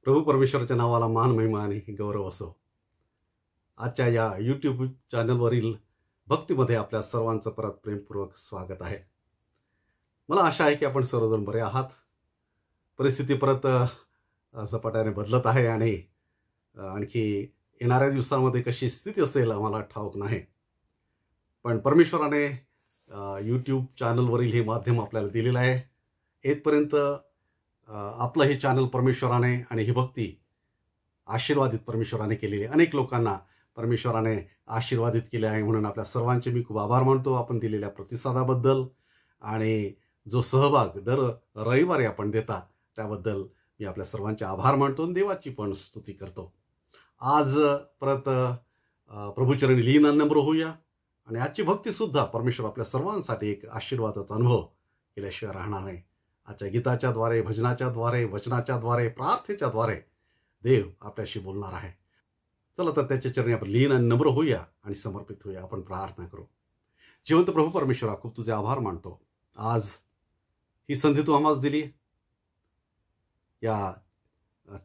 प्रभू परमेश्वराच्या नावाला मान महिमा आणि गौरव असो. आजच्या या यूट्यूब चॅनलवरील भक्तीमध्ये आपल्या सर्वांचं परत प्रेमपूर्वक स्वागत आहे. मला आशा आहे की आपण सर्वजण बरे आहात. परिस्थिती परत झपाट्याने बदलत आहे आणि आणखी येणाऱ्या दिवसांमध्ये कशी स्थिती असेल आम्हाला ठाऊक नाही, पण परमेश्वराने यूट्यूब चॅनलवरील हे माध्यम आपल्याला दिलेलं आहे. येथपर्यंत आपलं हे चॅनल परमेश्वराने आणि ही भक्ती आशीर्वादित परमेश्वराने केलेली आहे. अनेक लोकांना परमेश्वराने आशीर्वादित केले आहे, म्हणून आपल्या सर्वांचे मी खूप आभार मानतो आपण दिलेल्या प्रतिसादाबद्दल आणि जो सहभाग दर रविवारी आपण देता त्याबद्दल मी आपल्या सर्वांचे आभार मानतो आणि देवाची पण स्तुती करतो. आज परत प्रभूचरणी लीन नम्र होऊया आणि आजची भक्तीसुद्धा परमेश्वर आपल्या सर्वांसाठी एक आशीर्वादाचा अनुभव केल्याशिवाय राहणार नाही. आजच्या गीताच्या द्वारे, भजनाच्या द्वारे, वचनाच्या द्वारे, प्रार्थनेच्या द्वारे देव आपल्याशी बोलणार आहे. चला तर त्याच्या चरणी आपण लीन आणि नम्र होऊया आणि समर्पित होऊया. आपण प्रार्थना करू. जिवंत प्रभू परमेश्वरा, खूप तुझे आभार मानतो. आज ही संधी तू आम्हाला दिली. या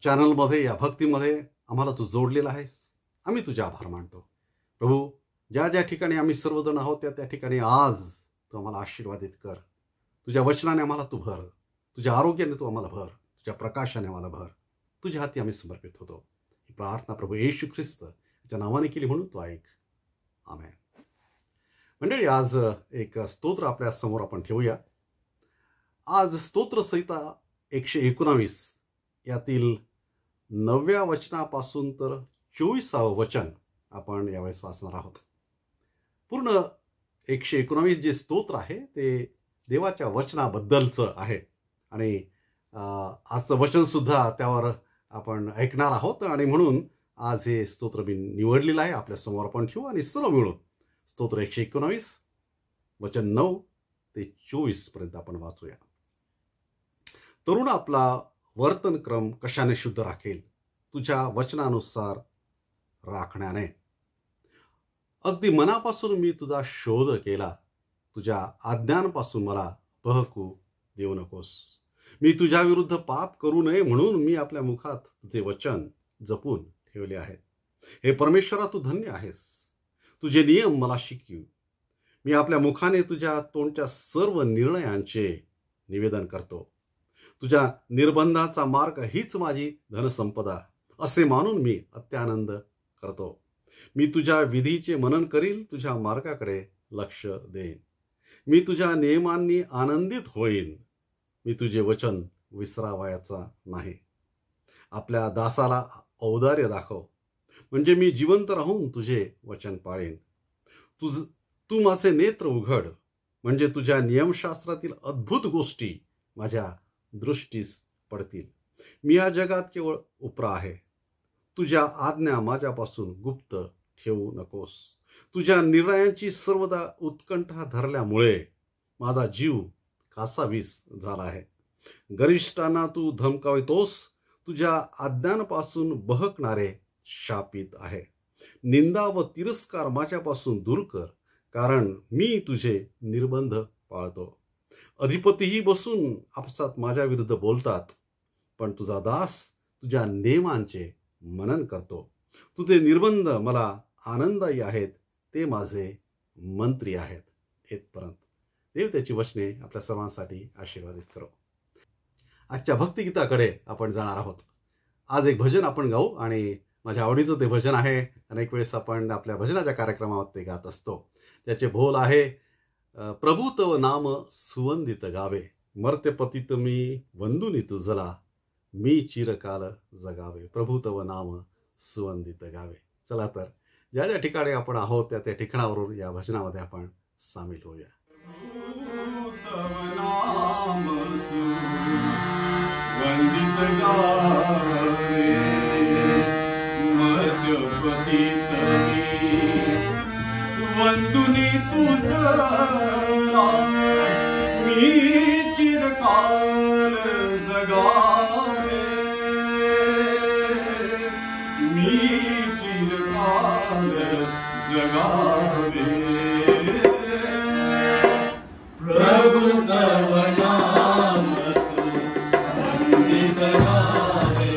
चॅनलमध्ये, या भक्तीमध्ये आम्हाला तू जोडलेला आहेस. आम्ही तुझे आभार मानतो प्रभू. ज्या ज्या ठिकाणी आम्ही सर्वजण आहोत त्या ठिकाणी आज तू आम्हाला आशीर्वादित कर. तुझ्या वचनाने आम्हाला तू भर, तुझ्या आरोग्याने तू आम्हाला भर, तुझ्या प्रकाशाने आम्हाला भर. तुझ्या हाती आम्ही समर्पित होतो. ही प्रार्थना प्रभू येशू ख्रिस्त याच्या नावाने केली म्हणून तू ऐक. आमेन. मंडळी, आज एक स्तोत्र आपल्या समोर आपण ठेवूया. आज स्तोत्र संहिता 119 यातील 9व्या वचनापासून तर 24वे वचन आपण यावेळेस वाचणार आहोत. पूर्ण 119 जे स्तोत्र आहे ते देवाच्या वचनाबद्दलचं आहे आणि आजचं वचन सुद्धा त्यावर आपण ऐकणार आहोत आणि म्हणून आज हे स्तोत्र मी निवडलेलं आहे. आपल्या समोर आपण ठेवू आणि सर्व मिळून स्तोत्र 119 वचन 9 ते 24 पर्यंत आपण वाचूया. तरुण आपला वर्तनक्रम कशाने शुद्ध राखेल? तुझ्या वचनानुसार राखण्याने. अगदी मनापासून मी तुझा शोध केला. तुझ्या आज्ञांपासून मला बहकू देऊ नकोस. मी तुझ्या विरुद्ध पाप करू नये म्हणून मी आपल्या मुखात तुझे वचन जपून ठेवले आहे. हे परमेश्वरा, तू धन्य आहेस. तुझे नियम मला शिकव. मी आपल्या मुखाने तुझ्या तोंडच्या सर्व निर्णयांचे निवेदन करतो. तुझ्या निर्बंधाचा मार्ग हीच माझी धनसंपदा असे मानून मी अत्यानंद करतो. मी तुझ्या विधीचे मनन करील. तुझ्या मार्गाकडे लक्ष देईन. मी तुझ्या नियमांनी आनंदित होईन. मी तुझे वचन विसरावयाचा नाही. आपल्या दासाला औदार्य दाखव, म्हणजे मी जिवंत राहून तुझे वचन पाळेन. तू माझे नेत्र उघड, म्हणजे तुझ्या नियमशास्त्रातील अद्भुत गोष्टी माझ्या दृष्टीस पडतील. मी या जगात केवळ उपरा आहे. तुझ्या आज्ञा माझ्यापासून गुप्त ठेवू नकोस. तुझ्या निर्णयांची सर्वदा उत्कंठा धरल्यामुळे माझा जीव कासावीस झाला आहे. गरिष्ठांना तू धमकावितोस. तुझ्या आज्ञांपासून बहकणारे शापित आहे. निंदा व तिरस्कार माझ्यापासून दूर कर, कारण मी तुझे निर्बंध पाळतो. अधिपतीही बसून आपसात माझ्या विरुद्ध बोलतात, पण तुझा दास तुझ्या नियमांचे मनन करतो. तुझे निर्बंध मला आनंददायी आहेत, ते माझे मंत्री आहेत. येथपर्यंत देव त्याची वचने आपल्या सर्वांसाठी आशीर्वादित करो. आजच्या भक्तिगीताकडे आपण जाणार आहोत. आज एक भजन आपण गाऊ आणि माझ्या आवडीचं ते भजन आहे. अनेक वेळेस आपण आपल्या भजनाच्या कार्यक्रमात ते गात असतो. त्याचे बोल आहे, प्रभू तव नाम सुवंदित गावे, मर्त्य पतित मी वंदुनी तुझला, मी चिरकाल जगावे. प्रभू तव नाम सुवंदित गावे. चला तर ज्या ज्या ठिकाणी आपण आहोत त्या त्या ठिकाणावरून या भजनामध्ये आपण सामील होऊया. वंदित गावे, मर्त्य पतित वंदुनी तुझला, मी चिरकाल जगावे, मी चिरकाल जगावे. प्रभु तव नाम सुवंदित गावे,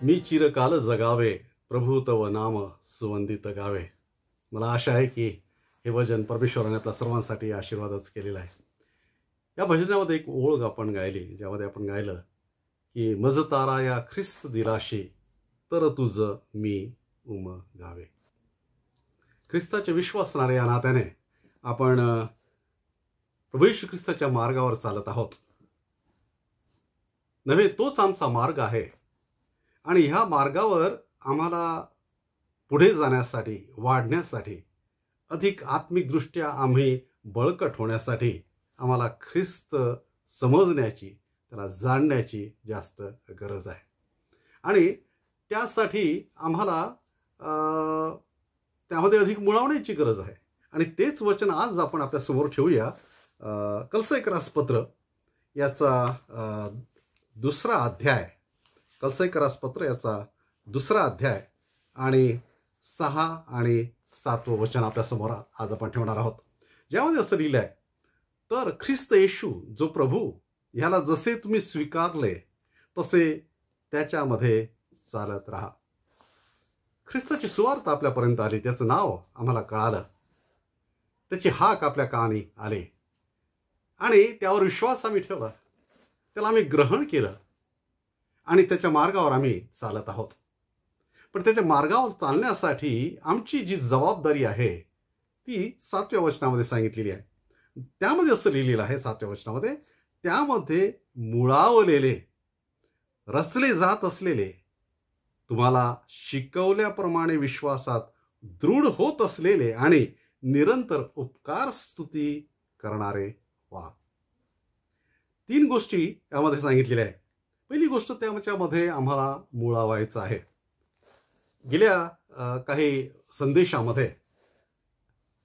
मी चिरकाल जगावे प्रभू तव नाम सुवंदित गावे. मला आशा आहे की हे भजन परमेश्वराने आपल्या सर्वांसाठी आशीर्वादच केलेला आहे. या भजनामध्ये एक ओळ आपण गायली, ज्यामध्ये आपण गायलं की मज तारा या ख्रिस्त दिलाशी तर तुझ मी उम गावे. ख्रिस्ताचे विश्वास असणारे या नात्याने आपण प्रभू येशू ख्रिस्ताच्या मार्गावर चालत आहोत. नव्हे, तोच आमचा मार्ग आहे आणि ह्या मार्गावर आम्हाला पुढे जाण्यासाठी, वाढण्यासाठी, अधिक आत्मिकदृष्ट्या आम्ही बळकट होण्यासाठी आम्हाला ख्रिस्त समजण्याची, त्याला जाणण्याची जास्त गरज आहे. आणि त्यासाठी आम्हाला त्यामध्ये अधिक मुळावण्याची गरज आहे. आणि तेच वचन आज आपण आपल्यासमोर ठेवूया. कलसैकरास पत्र याचा दुसरा अध्याय, कलसैकरास पत्र याचा दुसरा अध्याय आणि 6 आणि 7 वचन आपल्यासमोर आज आपण ठेवणार आहोत, ज्यामध्ये असं लिहिलं आहे, तर ख्रिस्त येशू जो प्रभू ह्याला जसे तुम्ही स्वीकारले तसे त्याच्यामध्ये चालत राहा. ख्रिस्ताची सुवार्ता आपल्यापर्यंत आली, त्याचं नाव आम्हाला कळालं, त्याची हाक आपल्या कानी आली आणि त्यावर विश्वास आम्ही ठेवला, त्याला आम्ही ग्रहण केलं आणि त्याच्या मार्गावर आम्ही चालत आहोत. पण त्याच्या मार्गावर चालण्यासाठी आमची जी जबाबदारी आहे ती 7व्या वचनामध्ये सांगितलेली आहे. त्यामध्ये असं लिहिलेलं आहे 7व्या वचनामध्ये, त्यामध्ये मुळावलेले, रचले जात असलेले, तुम्हाला शिकवल्याप्रमाणे विश्वासात दृढ होत असलेले आणि निरंतर उपकार स्तुती करणारे व्हा. 3 गोष्टी यामध्ये सांगितलेल्या आहेत. पहिली गोष्ट, त्याच्यामध्ये आम्हाला मुळावायचं आहे. गेल्या काही संदेशामध्ये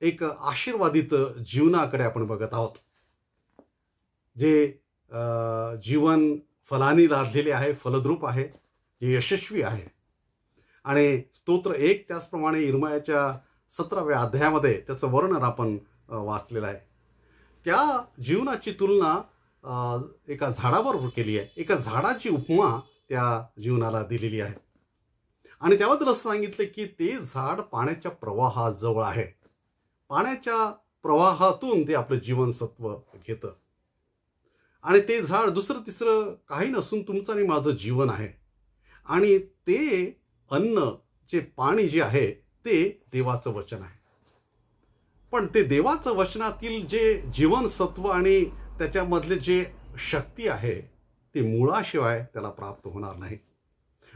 एक आशीर्वादित जीवनाकडे आपण बघत आहोत, जे जीवन फलानी लादलेले आहे, फलद्रूप आहे, जे यशस्वी आहे. आणि स्तोत्र 1 त्याचप्रमाणे इर्मायाच्या 17व्या अध्यायामध्ये त्याचं वर्णन आपण वाचलेलं आहे. त्या जीवनाची तुलना एका झाडाबरोबर केली आहे. एका झाडाची उपमा त्या जीवनाला दिलेली आहे आणि त्याबद्दल असं सांगितलं की ते झाड पाण्याच्या प्रवाहाजवळ आहे. पाण्याच्या प्रवाहातून ते आपलं जीवनसत्व घेतं आणि ते झाड दुसरं तिसरं काही नसून तुमचं आणि माझं जीवन आहे. आणि ते अन्न, जे पाणी जे आहे ते देवाचं वचन आहे. पण ते देवाचं वचनातील जे जीवनसत्व आणि त्याच्यामधले जे शक्ती आहे ते मुळाशिवाय त्याला प्राप्त होणार नाही.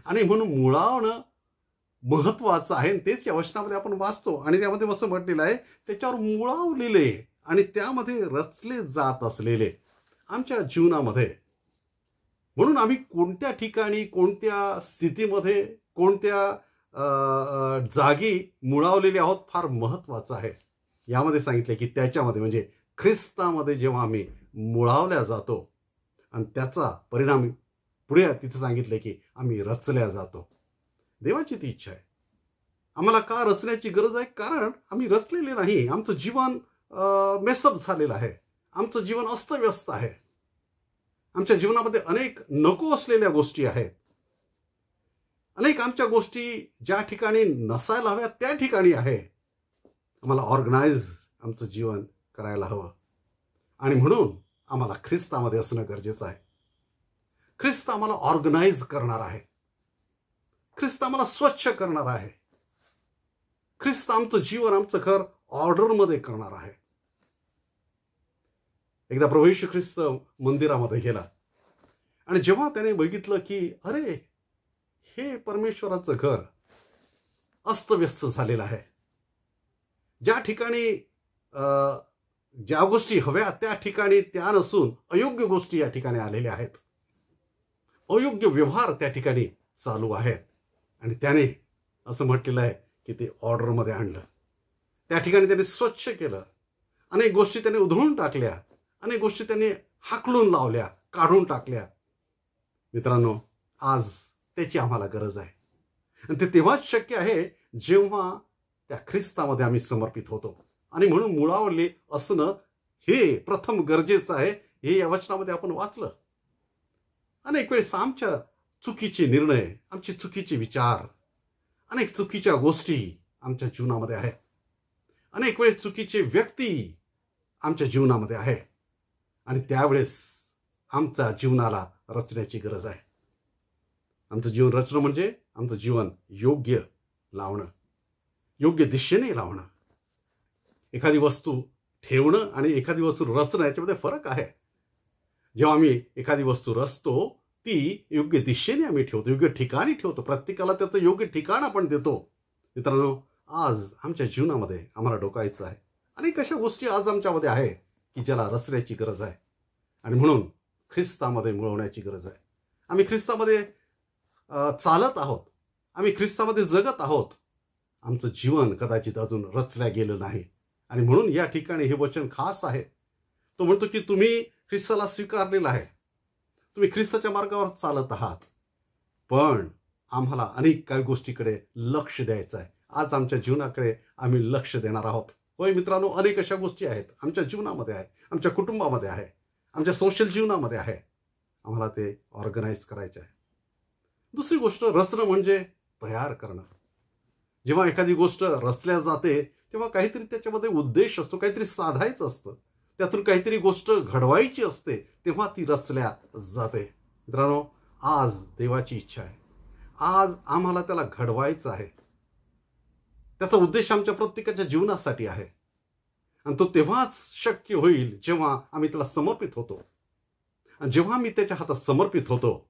आणि म्हणून मुळावणं महत्वाचं आहे. तेच या वचनामध्ये आपण वाचतो आणि त्यामध्ये असं म्हटलेलं आहे, त्याच्यावर मुळावलेले आणि त्यामध्ये रचले जात असलेले आमच्या जीवनामध्ये. म्हणून आम्ही कोणत्या ठिकाणी, कोणत्या स्थितीमध्ये, कोणत्या जागी मुळावलेले आहोत फार महत्वाचं आहे. यामध्ये सांगितलं की त्याच्यामध्ये म्हणजे ख्रिस्तामध्ये जेव्हा आम्ही मुळावल्या जातो आणि त्याचा परिणाम पुढे तिथे सांगितले की आम्ही रचल्या जातो. देवाची ती इच्छा आहे. आम्हाला का रचण्याची गरज आहे? कारण आम्ही रचलेले नाही. आमचं जीवन मेसअप झालेलं आहे. आमचं जीवन अस्तव्यस्त आहे. आमच्या जीवनामध्ये अनेक नको असलेल्या गोष्टी आहेत. अनेक आमच्या गोष्टी ज्या ठिकाणी नसायला हव्या त्या ठिकाणी आहे. आम्हाला ऑर्गनाइज आमचं जीवन करायला हवं आणि म्हणून आम्हाला ख्रिस्तामध्ये असणं गरजेचं आहे. ख्रिस्त आम्हाला ऑर्गनाइज करणार आहे. ख्रिस्त आम्हाला स्वच्छ करणार आहे. ख्रिस्त आमचं जीवन आमचं घर ऑर्डरमध्ये करणार आहे. एकदा प्रभू येशू ख्रिस्त मंदिरामध्ये गेला आणि जेव्हा त्याने बघितलं की अरे हे परमेश्वराचं घर अस्तव्यस्त झालेलं आहे. ज्या ठिकाणी ज्या गोष्टी हव्या त्या ठिकाणी त्या नसून अयोग्य गोष्टी या ठिकाणी आलेल्या आहेत. अयोग्य व्यवहार त्या ठिकाणी चालू आहेत आणि त्याने असं म्हटलेलं आहे की ते ऑर्डरमध्ये आणलं. त्या ठिकाणी त्याने स्वच्छ केलं. अनेक गोष्टी त्याने उधळून टाकल्या. अनेक गोष्टी त्याने हाकलून लावल्या, काढून टाकल्या. मित्रांनो, आज त्याची आम्हाला गरज आहे आणि ते तेव्हाच शक्य आहे जेव्हा त्या ख्रिस्तामध्ये आम्ही समर्पित होतो. आणि म्हणून मुळावरले असणं हे प्रथम गरजेचं आहे. हे या वचनामध्ये आपण वाचलं. अनेक वेळेस आमच्या चुकीचे निर्णय, आमचे चुकीचे विचार, अनेक चुकीच्या गोष्टी आमच्या जीवनामध्ये आहेत. अनेक वेळेस चुकीचे व्यक्ती आमच्या जीवनामध्ये आहे आणि त्यावेळेस आमच्या जीवनाला रचण्याची गरज आहे. आमचं जीवन रचणं म्हणजे आमचं जीवन योग्य लावणं, योग्य दिशेने लावणं. एखादी वस्तू ठेवणं आणि एखादी वस्तू रचणं याच्यामध्ये फरक आहे. जेव्हा आम्ही एखादी वस्तू रचतो ती योग्य दिशेने आम्ही ठेवतो, योग्य ठिकाणी ठेवतो. प्रत्येकाला त्याचं योग्य ठिकाण आपण देतो. मित्रांनो, आज आमच्या जीवनामध्ये आम्हाला डोकायचं आहे. अनेक अशा गोष्टी आज आमच्यामध्ये आहे की ज्याला रचण्याची गरज आहे आणि म्हणून ख्रिस्तामध्ये मिळवण्याची गरज आहे. आम्ही ख्रिस्तामध्ये चालत आहोत, आम्ही ख्रिस्तामध्ये जगत आहोत. आमचं जीवन कदाचित अजून रचल्या गेलं नाही आणि म्हणून या ठिकाणी हे वचन खास आहे. तो म्हणतो की तुम्ही ख्रिस्ताला स्वीकारलेलं आहे, तुम्ही ख्रिस्ताच्या मार्गावर चालत आहात, पण आम्हाला अनेक काही गोष्टीकडे लक्ष द्यायचं आहे. आज आमच्या जीवनाकडे आम्ही लक्ष देणार आहोत. होय मित्रांनो, अनेक अशा गोष्टी आहेत आमच्या जीवनामध्ये आहे, आमच्या कुटुंबामध्ये आहे, आमच्या सोशल जीवनामध्ये आहे. आम्हाला ते ऑर्गनाइज करायचे आहे. दुसरी गोष्ट, रचणं म्हणजे तयार करणं. जेव्हा एखादी गोष्ट रचल्या जाते तेव्हा काहीतरी त्याच्यामध्ये उद्देश असतो, काहीतरी साधायचं असतं, त्यातून काहीतरी गोष्ट घडवायची असते, तेव्हा ती रचल्या जाते. मित्रांनो, आज देवाची इच्छा आहे, आज आम्हाला त्याला घडवायचं आहे. त्याचा उद्देश आमच्या प्रत्येकाच्या जीवनासाठी आहे आणि तो तेव्हाच शक्य होईल जेव्हा आम्ही त्याला समर्पित होतो. आणि जेव्हा मी त्याच्या हातात समर्पित होतो,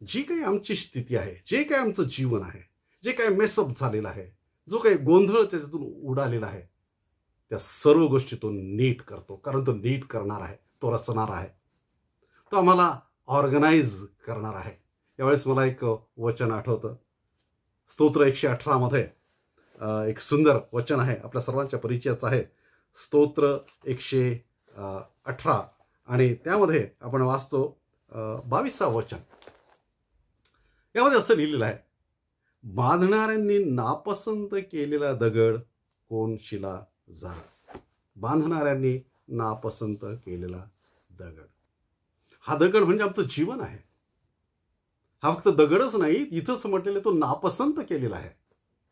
जी काही आमची स्थिती आहे, जे काही आमचं जीवन आहे, जे काही मेसअप झालेलं आहे, जो काही गोंधळ त्याच्यातून उडालेला आहे, त्या सर्व गोष्टी तो नीट करतो. कारण तो नीट करणार आहे, तो रचणार आहे, तो आम्हाला ऑर्गनाइज करणार आहे. यावेळेस मला एक वचन आठवतं. स्तोत्र 118 मध्ये एक सुंदर वचन आहे, आपल्या सर्वांच्या परिचयाचं आहे. स्तोत्र 118 आणि त्यामध्ये आपण वाचतो 22 वचन. यामध्ये असं लिहिलेलं आहे, बांधणाऱ्यांनी नापसंत केलेला दगड कोण शिला झाला. बांधणाऱ्यांनी नापसंत केलेला दगड. हा दगड म्हणजे आमचं जीवन आहे. हा फक्त दगडच नाही, इथंच म्हटलेलं तो नापसंत केलेला आहे.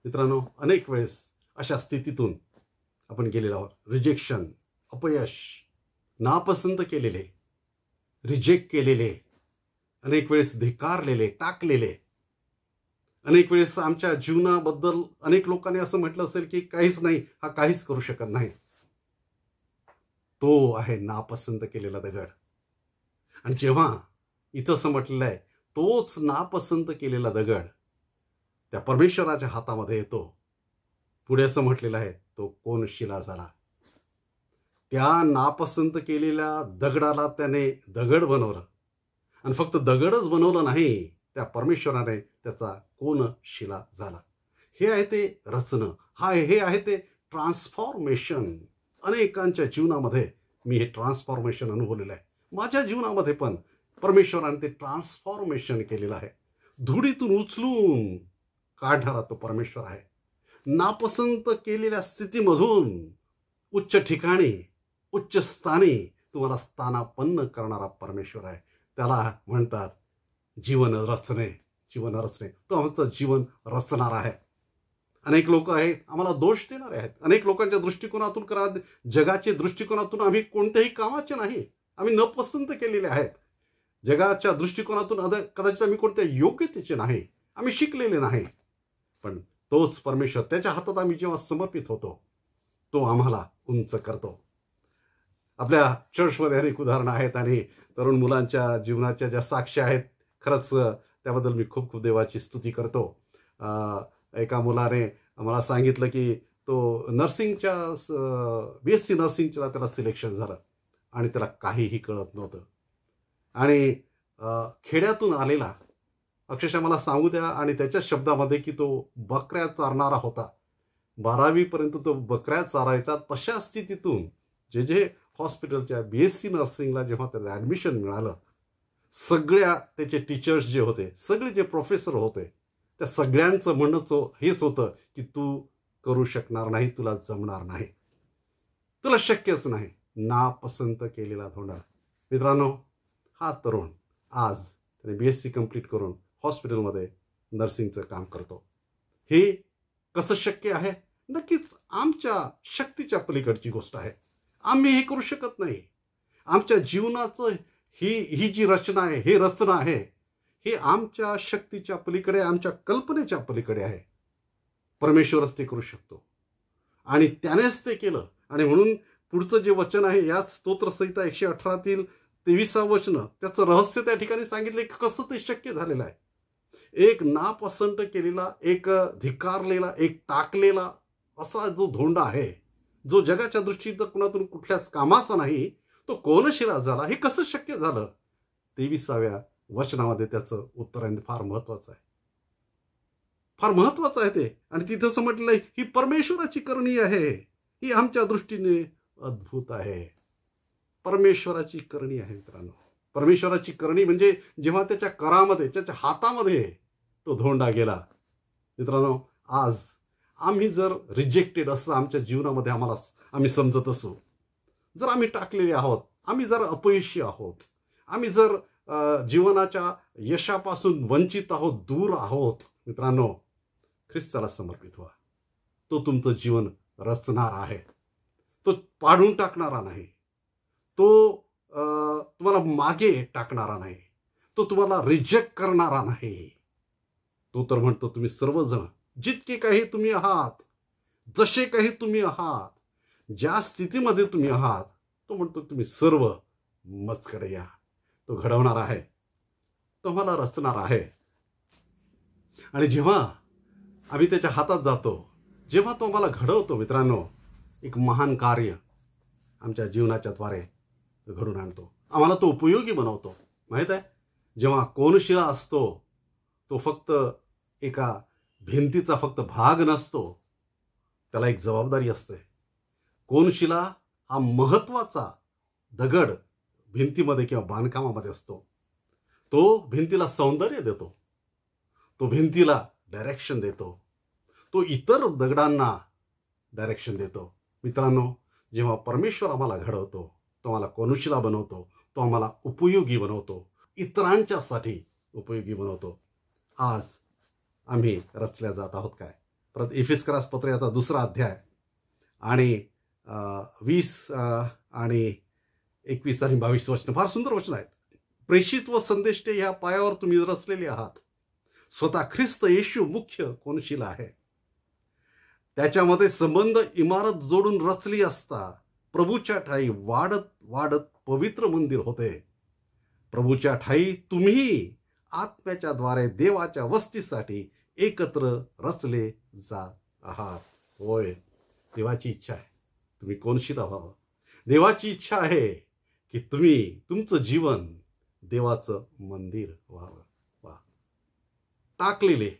मित्रांनो, अनेक वेळेस अशा स्थितीतून आपण गेलेलो आहोत. रिजेक्शन, अपयश, नापसंत केलेले, रिजेक्ट केलेले, अनेक वेळेस धिक्कारलेले, टाकलेले. अनेक वेळेस आमच्या जीवनाबद्दल अनेक लोकांनी असं म्हटलं असेल की काहीच नाही, हा काहीच करू शकत नाही. तो आहे नापसंत केलेला दगड. आणि जेव्हा इथं असं म्हटलेलं आहे, तोच नापसंत केलेला दगड त्या परमेश्वराच्या हातामध्ये येतो. पुढे असं म्हटलेलं आहे, तो कोण शिला झाला. त्या नापसंत केलेल्या दगडाला त्याने दगड बनवलं आणि फक्त दगडच बनवलं नाही, त्या परमेश्वराने त्याचा कोण शिला झाला. हे आहे ते रचणं, हे आहे ते ट्रान्सफॉर्मेशन. अनेकांच्या जीवनामध्ये मी हे ट्रान्सफॉर्मेशन अनुभवलेलं आहे. माझ्या जीवनामध्ये पण परमेश्वराने ते ट्रान्सफॉर्मेशन केलेलं आहे. धुळीतून उचलून काढणारा तो परमेश्वर आहे. नापसंत केलेल्या स्थितीमधून उच्च ठिकाणी, उच्च स्थानी तुम्हाला स्थानापन्न करणारा परमेश्वर आहे. त्याला म्हणतात जीवन रचणे. जीवन रचणे, तो आमचं जीवन रचणार आहे. अनेक लोक आहेत आम्हाला दोष देणारे आहेत. अनेक लोकांच्या दृष्टिकोनातून करा, जगाच्या दृष्टिकोनातून आम्ही कोणत्याही कामाचे नाही, आम्ही न पसंत केलेले आहेत. जगाच्या दृष्टिकोनातून कदाचित आम्ही कोणत्या योग्यतेचे नाही, आम्ही शिकलेले नाही. पण तोच परमेश्वर, त्याच्या हातात आम्ही जेव्हा समर्पित होतो, तो आम्हाला उंच करतो. आपल्या चर्चमध्ये अनेक उदाहरणं आहेत आणि तरुण मुलांच्या जीवनाच्या ज्या साक्ष्या आहेत, खरंच त्याबद्दल मी खूप खूप देवाची स्तुती करतो. एका मुलाने मला सांगितलं की तो नर्सिंगच्या BSc नर्सिंगच्या त्याला सिलेक्शन झालं आणि त्याला काहीही कळत नव्हतं. आणि खेड्यातून आलेला, अक्षरशः मला सांगू द्या, आणि त्याच्या शब्दामध्ये की तो बकऱ्या चारणारा होता. 12वी पर्यंत तो बकऱ्या चारायचा. तशा स्थितीतून जे हॉस्पिटलच्या BSc नर्सिंगला जेव्हा त्याला ॲडमिशन मिळालं, सगळ्या त्याचे टीचर्स जे होते, सगळे जे प्रोफेसर होते, त्या सगळ्यांचं म्हणणं हेच होतं की तू करू शकणार नाही, तुला जमणार नाही, तुला शक्यच नाही. नापसंत केलेला धोंडा. मित्रांनो, हा तरुण आज त्याने BSc कंप्लीट करून हॉस्पिटलमध्ये नर्सिंगचं काम करतो. हे कसं शक्य आहे? नक्कीच आमच्या शक्तीच्या पलीकडची गोष्ट आहे. आम्ही हे करू शकत नाही. आमच्या जीवनाचं ही जी रचना आहे, हे रचना आहे, हे आमच्या शक्तीच्या पलीकडे, आमच्या कल्पनेच्या पलीकडे आहे. परमेश्वरच ते करू शकतो आणि त्यानेच ते केलं. आणि म्हणून पुढचं जे वचन आहे, या स्तोत्रसंहिता 118तील 23वं वचन, त्याचं रहस्य त्या ठिकाणी सांगितलं की कसं ते शक्य झालेलं आहे. एक नापसंत केलेला, एक धिकारलेला, एक टाकलेला असा जो धोंडा आहे, जो जगाच्या दृष्टिकोनातून कुठल्याच कामाचा नाही, तो कोनशिला झाला. हे कसं शक्य झालं? 23व्या वचनामध्ये त्याचं उत्तर आहे. फार महत्वाचं आहे, फार महत्वाचं आहे ते. आणि तिथं असं म्हटलेलं आहे, ही परमेश्वराची करणी आहे, ही आमच्या दृष्टीने अद्भुत आहे. परमेश्वराची करणी आहे मित्रांनो. परमेश्वराची करणी म्हणजे जेव्हा त्याच्या करामध्ये, त्याच्या हातामध्ये तो धोंडा गेला. मित्रांनो, आज आम्ही जर रिजेक्टेड असं आमच्या जीवनामध्ये आम्ही समजत असू, जर आम्ही टाकलेले आहोत, आम्ही जर अपयशी आहोत, आम्ही जर जीवनाच्या यशापासून वंचित आहोत, दूर आहोत, मित्रांनो, ख्रिस्ताला समर्पित व्हा. तो तुमचं जीवन रचणार आहे. तो पाडून टाकणारा नाही, तो तुम्हाला मागे टाकणारा नाही, तो तुम्हाला रिजेक्ट करणारा नाही. तो तर म्हणतो तुम्ही सर्वजण जितके काही तुम्ही आहात, जसे काही तुम्ही आहात, ज्या स्थितीमध्ये तुम्ही आहात, तो म्हणतो तुम्ही सर्व मजकडे या. तो घडवणार आहे, तो मला रचणार आहे. आणि जेव्हा आम्ही त्याच्या हातात जातो, जेव्हा तो आम्हाला घडवतो, मित्रांनो, एक महान कार्य आमच्या जीवनाच्या द्वारे घडून आणतो. आम्हाला तो उपयोगी बनवतो. माहीत आहे, जेव्हा कोनशिला असतो, तो फक्त एका भिंतीचा फक्त भाग नसतो, त्याला एक जबाबदारी असते. कोनशिला हा महत्वाचा दगड भिंतीमध्ये किंवा बांधकामामध्ये असतो. तो भिंतीला सौंदर्य देतो, तो भिंतीला डायरेक्शन देतो, तो इतर दगडांना डायरेक्शन देतो. मित्रांनो, जेव्हा परमेश्वर आम्हाला घडवतो, तो आम्हाला कोनशिला बनवतो, तो आम्हाला उपयोगी बनवतो, इतरांच्यासाठी उपयोगी बनवतो. आज आम्ही रचल्या जात आहोत काय? परत एफेसकरास पत्र याचा 2रा अध्याय आणि 20 आणि 21 आणि 22 वचन, फार सुंदर वचन आहेत. प्रेषित व संदेष्टे ह्या पायावर तुम्ही रचलेले आहात. स्वतः ख्रिस्त येशू मुख्य कोनशिला आहे. त्याच्यामध्ये संबंध इमारत जोडून रचली असता प्रभूच्या ठाई वाढत वाढत पवित्र मंदिर होते. प्रभूच्या ठाई तुम्ही आत्म्याच्या द्वारे देवाच्या वस्तीसाठी एकत्र रचले जात आहात. होय, देवाची इच्छा आहे तुम्ही कोनशिला व्हावं. देवाची इच्छा आहे की तुमचं जीवन देवाचं मंदिर व्हावं. वा, टाकलेले,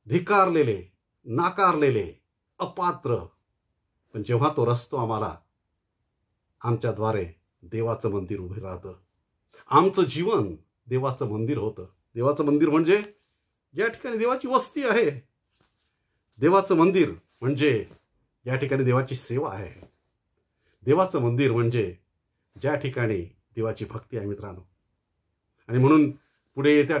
धिकारलेले, नाकारलेले, अपात्र, पण जेव्हा तो रचतो आम्हाला, आमच्याद्वारे देवाचं मंदिर उभे राहतं. आमचं जीवन देवाचं मंदिर होतं. देवाचं मंदिर म्हणजे ज्या ठिकाणी देवाची वस्ती आहे. देवाचं मंदिर म्हणजे या ठिकाणी देवाची सेवा आहे. देवाचं मंदिर म्हणजे ज्या ठिकाणी देवाची भक्ती आहे मित्रांनो. आणि म्हणून पुढे त्या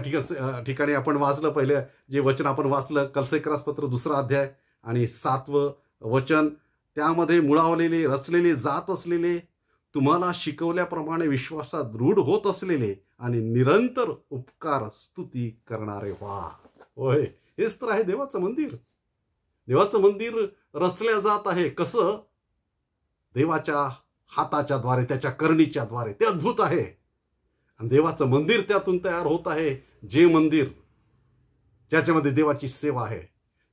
ठिकाणी आपण वाचलं, पहिले जे वचन आपण वाचलं, कलसेकरास पत्र 2 अध्याय आणि 7वं वचन, त्यामध्ये मुळावलेले रचलेले जात असलेले, तुम्हाला शिकवल्याप्रमाणे विश्वासात दृढ होत असलेले आणि निरंतर उपकार स्तुती करणारे व्हा. होय, हेच तर आहे देवाचं मंदिर. देवाचं मंदिर रचल्या जात आहे. कसं? देवाच्या हाताच्या द्वारे, त्याच्या करणीच्या द्वारे. ते अद्भुत आहे. आणि देवाचं मंदिर त्यातून तयार होत आहे. जे मंदिर ज्याच्यामध्ये देवाची सेवा आहे,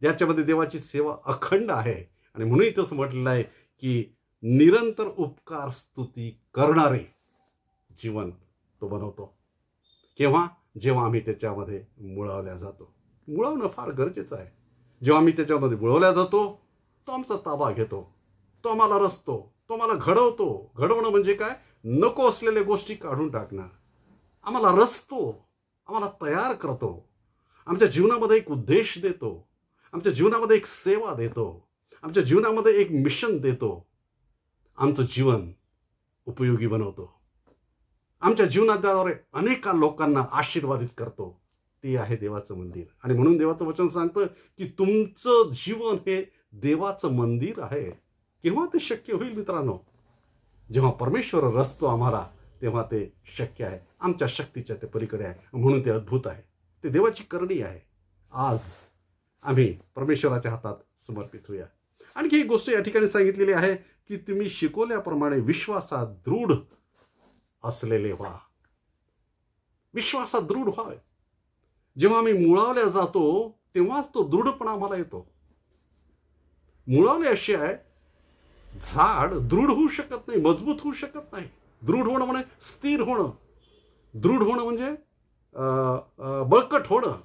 ज्याच्यामध्ये देवाची सेवा अखंड आहे. आणि म्हणून इथंच म्हटलेलं आहे की निरंतर उपकार स्तुती करणारे जीवन तो बनवतो. केव्हा? जेव्हा आम्ही त्याच्यामध्ये मुळावल्या जातो. मुळावणं फार गरजेचं आहे. जेव्हा आम्ही त्याच्यामध्ये मुळवल्या जातो, तो आमचा ताबा घेतो, तो आम्हाला रचतो, तो आम्हाला घडवतो. घडवणं म्हणजे काय? नको असलेल्या गोष्टी काढून टाकणं. आम्हाला रचतो, आम्हाला तयार करतो, आमच्या जीवनामध्ये एक उद्देश देतो, आमच्या जीवनामध्ये एक सेवा देतो, आमच्या जीवनामध्ये एक मिशन देतो, आमचं जीवन उपयोगी बनवतो, आमच्या जीवनाद्वारे अनेक लोकांना आशीर्वादित करतो. ते आहे देवाचं मंदिर. आणि म्हणून देवाचं वचन सांगतं की तुमचं जीवन हे देवाचं मंदिर आहे. केव्हा ते शक्य होईल मित्रांनो? जेव्हा परमेश्वर रचतो आम्हाला, तेव्हा ते शक्य आहे. आमच्या शक्तीच्या ते पलीकडे आहे. म्हणून ते अद्भुत आहे. ते देवाची करणी आहे. आज आम्ही परमेश्वराच्या हातात समर्पित होऊया. आणखी एक गोष्ट या ठिकाणी सांगितलेली आहे की तुम्ही शिकवल्याप्रमाणे विश्वासात दृढ असलेले व्हा. विश्वासात दृढ व्हा. जेव्हा आम्ही मुळावल्या जातो तेव्हाच तो दृढपणा आम्हाला येतो. मुळावल्याशिवाय झाड दृढ होऊ शकत नाही, मजबूत होऊ शकत नाही. दृढ होणं म्हणजे स्थिर होणं. दृढ होणं म्हणजे बळकट होणं.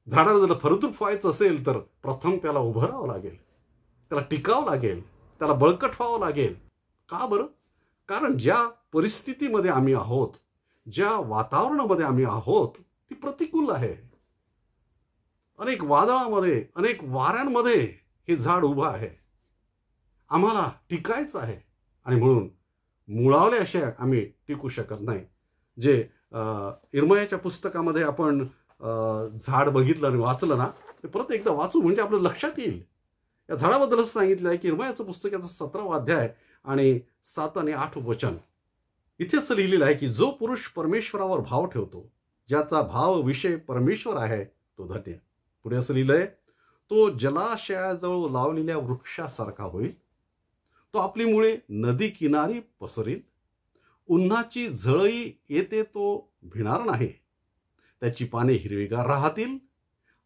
झाडाला जर फलद्रूप व्हायचं असेल तर प्रथम त्याला उभं राहावं लागेल, त्याला टिकावं लागेल, त्याला बळकट व्हावं लागेल. का बरं? कारण ज्या परिस्थितीमध्ये आम्ही आहोत, ज्या वातावरणामध्ये आम्ही आहोत, ती प्रतिकूल आहे. अनेक वादळामध्ये, अनेक वाऱ्यांमध्ये हे झाड उभं आहे. आम्हाला टिकायचं आहे. आणि म्हणून मुळावल्याशिवाय आम्ही टिकू शकत नाही. जे इर्मयाच्या पुस्तकामध्ये आपण झाड बघितलं आणि वाचलं ना, ते परत एकदा वाचू म्हणजे आपलं लक्षात येईल. या झाडाबद्दलच सांगितलं आहे की इर्मयाचं पुस्तक याचा 17वा अध्याय आणि 7 आणि 8 वचन. इथे असं लिहिलेलं आहे की जो पुरुष परमेश्वरावर भाव ठेवतो, ज्याचा भाव विषय परमेश्वर आहे, तो धन्य. पुढे असं लिहिलंय, तो जलाशयाजवळ लावलेल्या वृक्षासारखा होईल. तो आपली मुळे नदी किनारी पसरेल. उन्हाची झळई येते तो भिणार नाही. त्याची पाने हिरवीगार राहतील.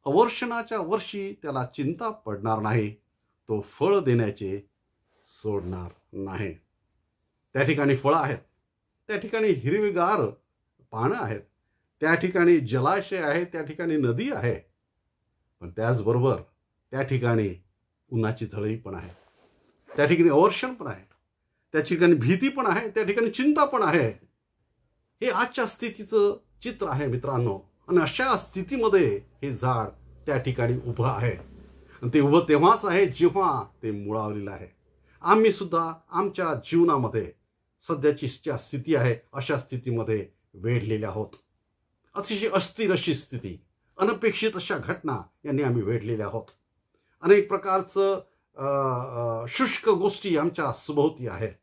अवर्षणाच्या वर्षी त्याला चिंता पडणार नाही. तो फळ देण्याचे सोडणार नाही. त्या ठिकाणी फळं आहेत, त्या ठिकाणी हिरवीगार पानं आहेत, त्या ठिकाणी जलाशय आहे, त्या ठिकाणी नदी आहे. पण त्याचबरोबर त्या ठिकाणी उन्हाची झळई पण आहे, त्या ठिकाणी अवर्षण पण आहे, त्या ठिकाणी भीती पण आहे, त्या ठिकाणी चिंता पण आहे. हे आजच्या स्थितीचं चित्र आहे मित्रांनो. आणि अशा स्थितीमध्ये हे झाड त्या ठिकाणी उभं आहे. आणि ते उभं तेव्हाच आहे जेव्हा ते मुळावलेलं आहे. आम्ही सुद्धा आमच्या जीवनामध्ये सध्याची ज्या स्थिती आहे अशा स्थितीमध्ये वेढलेले आहोत. अतिशय अस्थिर अशी स्थिती, अनपेक्षित अशा घटना यांनी आम्ही वेढलेल्या आहोत. अनेक प्रकारचं शुष्क गोष्टी आमच्या सभोवती आहेत.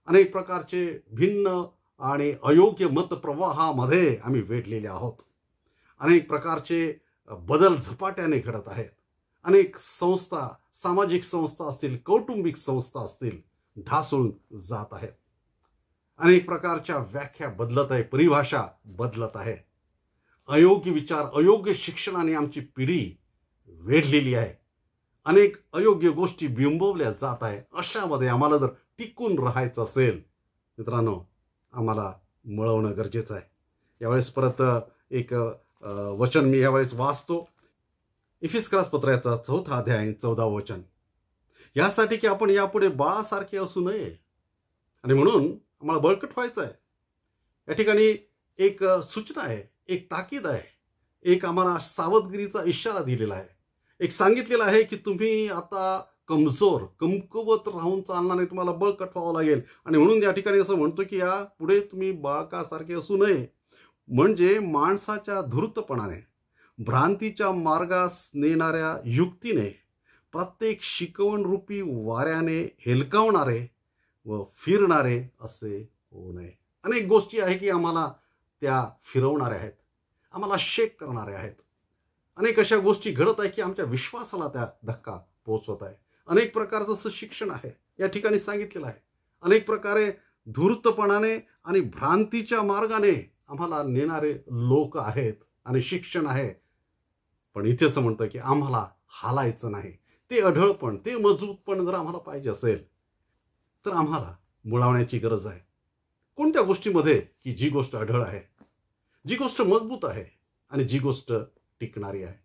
अनेक प्रकारचे भिन्न आणि अयोग्य मतप्रवाहामध्ये आम्ही वेढलेले आहोत. अनेक प्रकारचे बदल झपाट्याने घडत आहेत. अनेक संस्था, सामाजिक संस्था असतील, कौटुंबिक संस्था असतील, ढासळून जात आहेत. अनेक प्रकारच्या व्याख्या बदलत आहे, परिभाषा बदलत आहे. अयोग्य विचार, अयोग्य शिक्षणाने आमची पिढी वेढलेली आहे. अनेक अयोग्य गोष्टी बिंबवल्या जात आहे. अशामध्ये आम्हाला जर टिकून राहायचं असेल मित्रांनो, आम्हाला मळवणं गरजेचं आहे. यावेळेस परत एक वचन मी यावेळेस वाचतो. इफिस्करास पत्राचा 4था अध्याय 14वे वचन. यासाठी की आपण यापुढे बाळासारखे असू नये आणि म्हणून आम्हाला बळकट व्हायचं आहे. या ठिकाणी एक सूचना आहे, एक ताकीद आहे, एक आम्हाला सावधगिरीचा इशारा दिलेला आहे. एक सांगितलेला आहे की तुम्ही आता कमजोर कमकुवत राहून चालणार नाही, तुम्हाला बळकट व्हावं लागेल. आणि म्हणून या ठिकाणी असं म्हणतो की या पुढे तुम्ही बाळकासारखे असू नये. म्हणजे माणसाच्या धूर्तपणाने, भ्रांतीच्या मार्गास नेणाऱ्या युक्तीने, प्रत्येक शिकवण रूपी वाऱ्याने हेलकावणारे व फिरणारे असे होऊ नये. अनेक गोष्टी आहे की आम्हाला त्या फिरवणाऱ्या आहेत, आम्हाला शेक करणाऱ्या आहेत. अनेक अशा गोष्टी घडत आहे की आमच्या विश्वासाला त्या धक्का पोहोचवत आहे. अनेक प्रकारचं असं शिक्षण आहे या ठिकाणी सांगितलेलं आहे. अनेक प्रकारे धूर्तपणाने आणि भ्रांतीच्या मार्गाने आम्हाला नेणारे लोक आहेत आणि शिक्षण आहे. पण इथे असं म्हणतं की आम्हाला हालायचं नाही. ते अढळपण, ते मजबूतपण जर आम्हाला पाहिजे असेल तर आम्हाला मुळावण्याची गरज आहे. कोणत्या गोष्टीमध्ये की जी गोष्ट अढळ आहे, जी गोष्ट मजबूत आहे आणि जी गोष्ट टिकणारी आहे.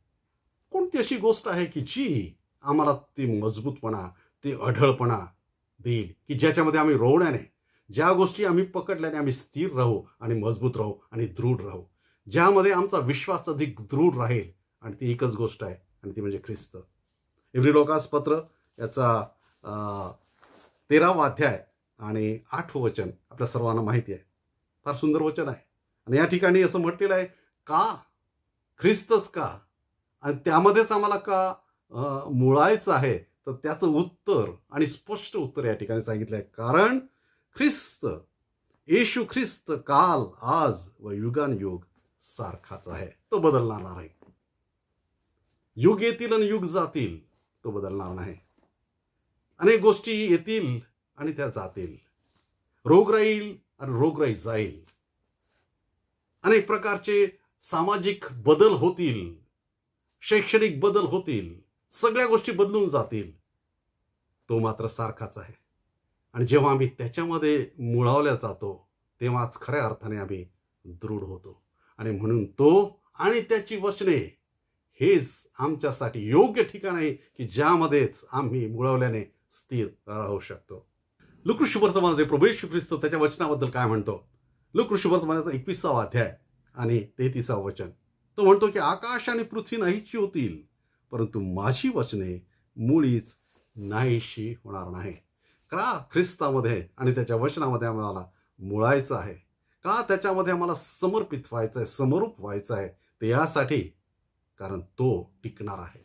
कोणती अशी गोष्ट आहे की जी आम्हाला ती मजबूतपणा, ते अढळपणा देईल की ज्याच्यामध्ये आम्ही रोवण्याने, ज्या गोष्टी आम्ही पकडल्याने आम्ही स्थिर राहू आणि मजबूत राहू आणि दृढ राहू, ज्यामध्ये आमचा विश्वास अधिक दृढ राहील. आणि ती एकच गोष्ट आहे आणि ती म्हणजे ख्रिस्त. इब्री लोकास पत्र याचा 13वा अध्याय आणि 8वं वचन आपल्या सर्वांना माहिती आहे. फार सुंदर वचन आहे. आणि या ठिकाणी असं म्हटलेलं आहे, का ख्रिस्तच का, आणि त्यामध्येच आम्हाला का मुळायचं आहे. तर त्याचं उत्तर आणि स्पष्ट उत्तर या ठिकाणी सांगितलं आहे. कारण ख्रिस्त, येशू ख्रिस्त काल, आज व युगानुयुग सारखाच आहे. तो बदलणार नाही. युग येतील आणि युग जातील, तो बदलणार नाही. अनेक गोष्टी येतील आणि त्या जातील. रोगराई येईल आणि रोगराई जाईल. अनेक प्रकारचे सामाजिक बदल होतील, शैक्षणिक बदल होतील, सगळ्या गोष्टी बदलून जातील. तो मात्र सारखाच आहे. आणि जेव्हा आम्ही त्याच्यामध्ये मुळावल्या जातो तेव्हाच खऱ्या अर्थाने आम्ही दृढ होतो. आणि म्हणून तो आणि त्याची वचने हेच आमच्यासाठी योग्य ठिकाण आहे की ज्यामध्येच आम्ही मुळवल्याने स्थिर राहू शकतो. लूका वर्तमानामध्ये प्रभू येशू ख्रिस्त त्याच्या वचनाबद्दल काय म्हणतो? लूका वर्तमानाचा 21वा अध्याय आणि 33वा वचन. तो म्हणतो की आकाश आणि पृथ्वी नाहीशी होतील, परंतु माझी वचने मुळीच नाहीशी होणार नाही. का ख्रिस्तामध्ये आणि त्याच्या वचनामध्ये आम्हाला मुळायचं आहे, का त्याच्यामध्ये आम्हाला समर्पित व्हायचं आहे, समरूप व्हायचं आहे. ते यासाठी कारण तो टिकणार आहे,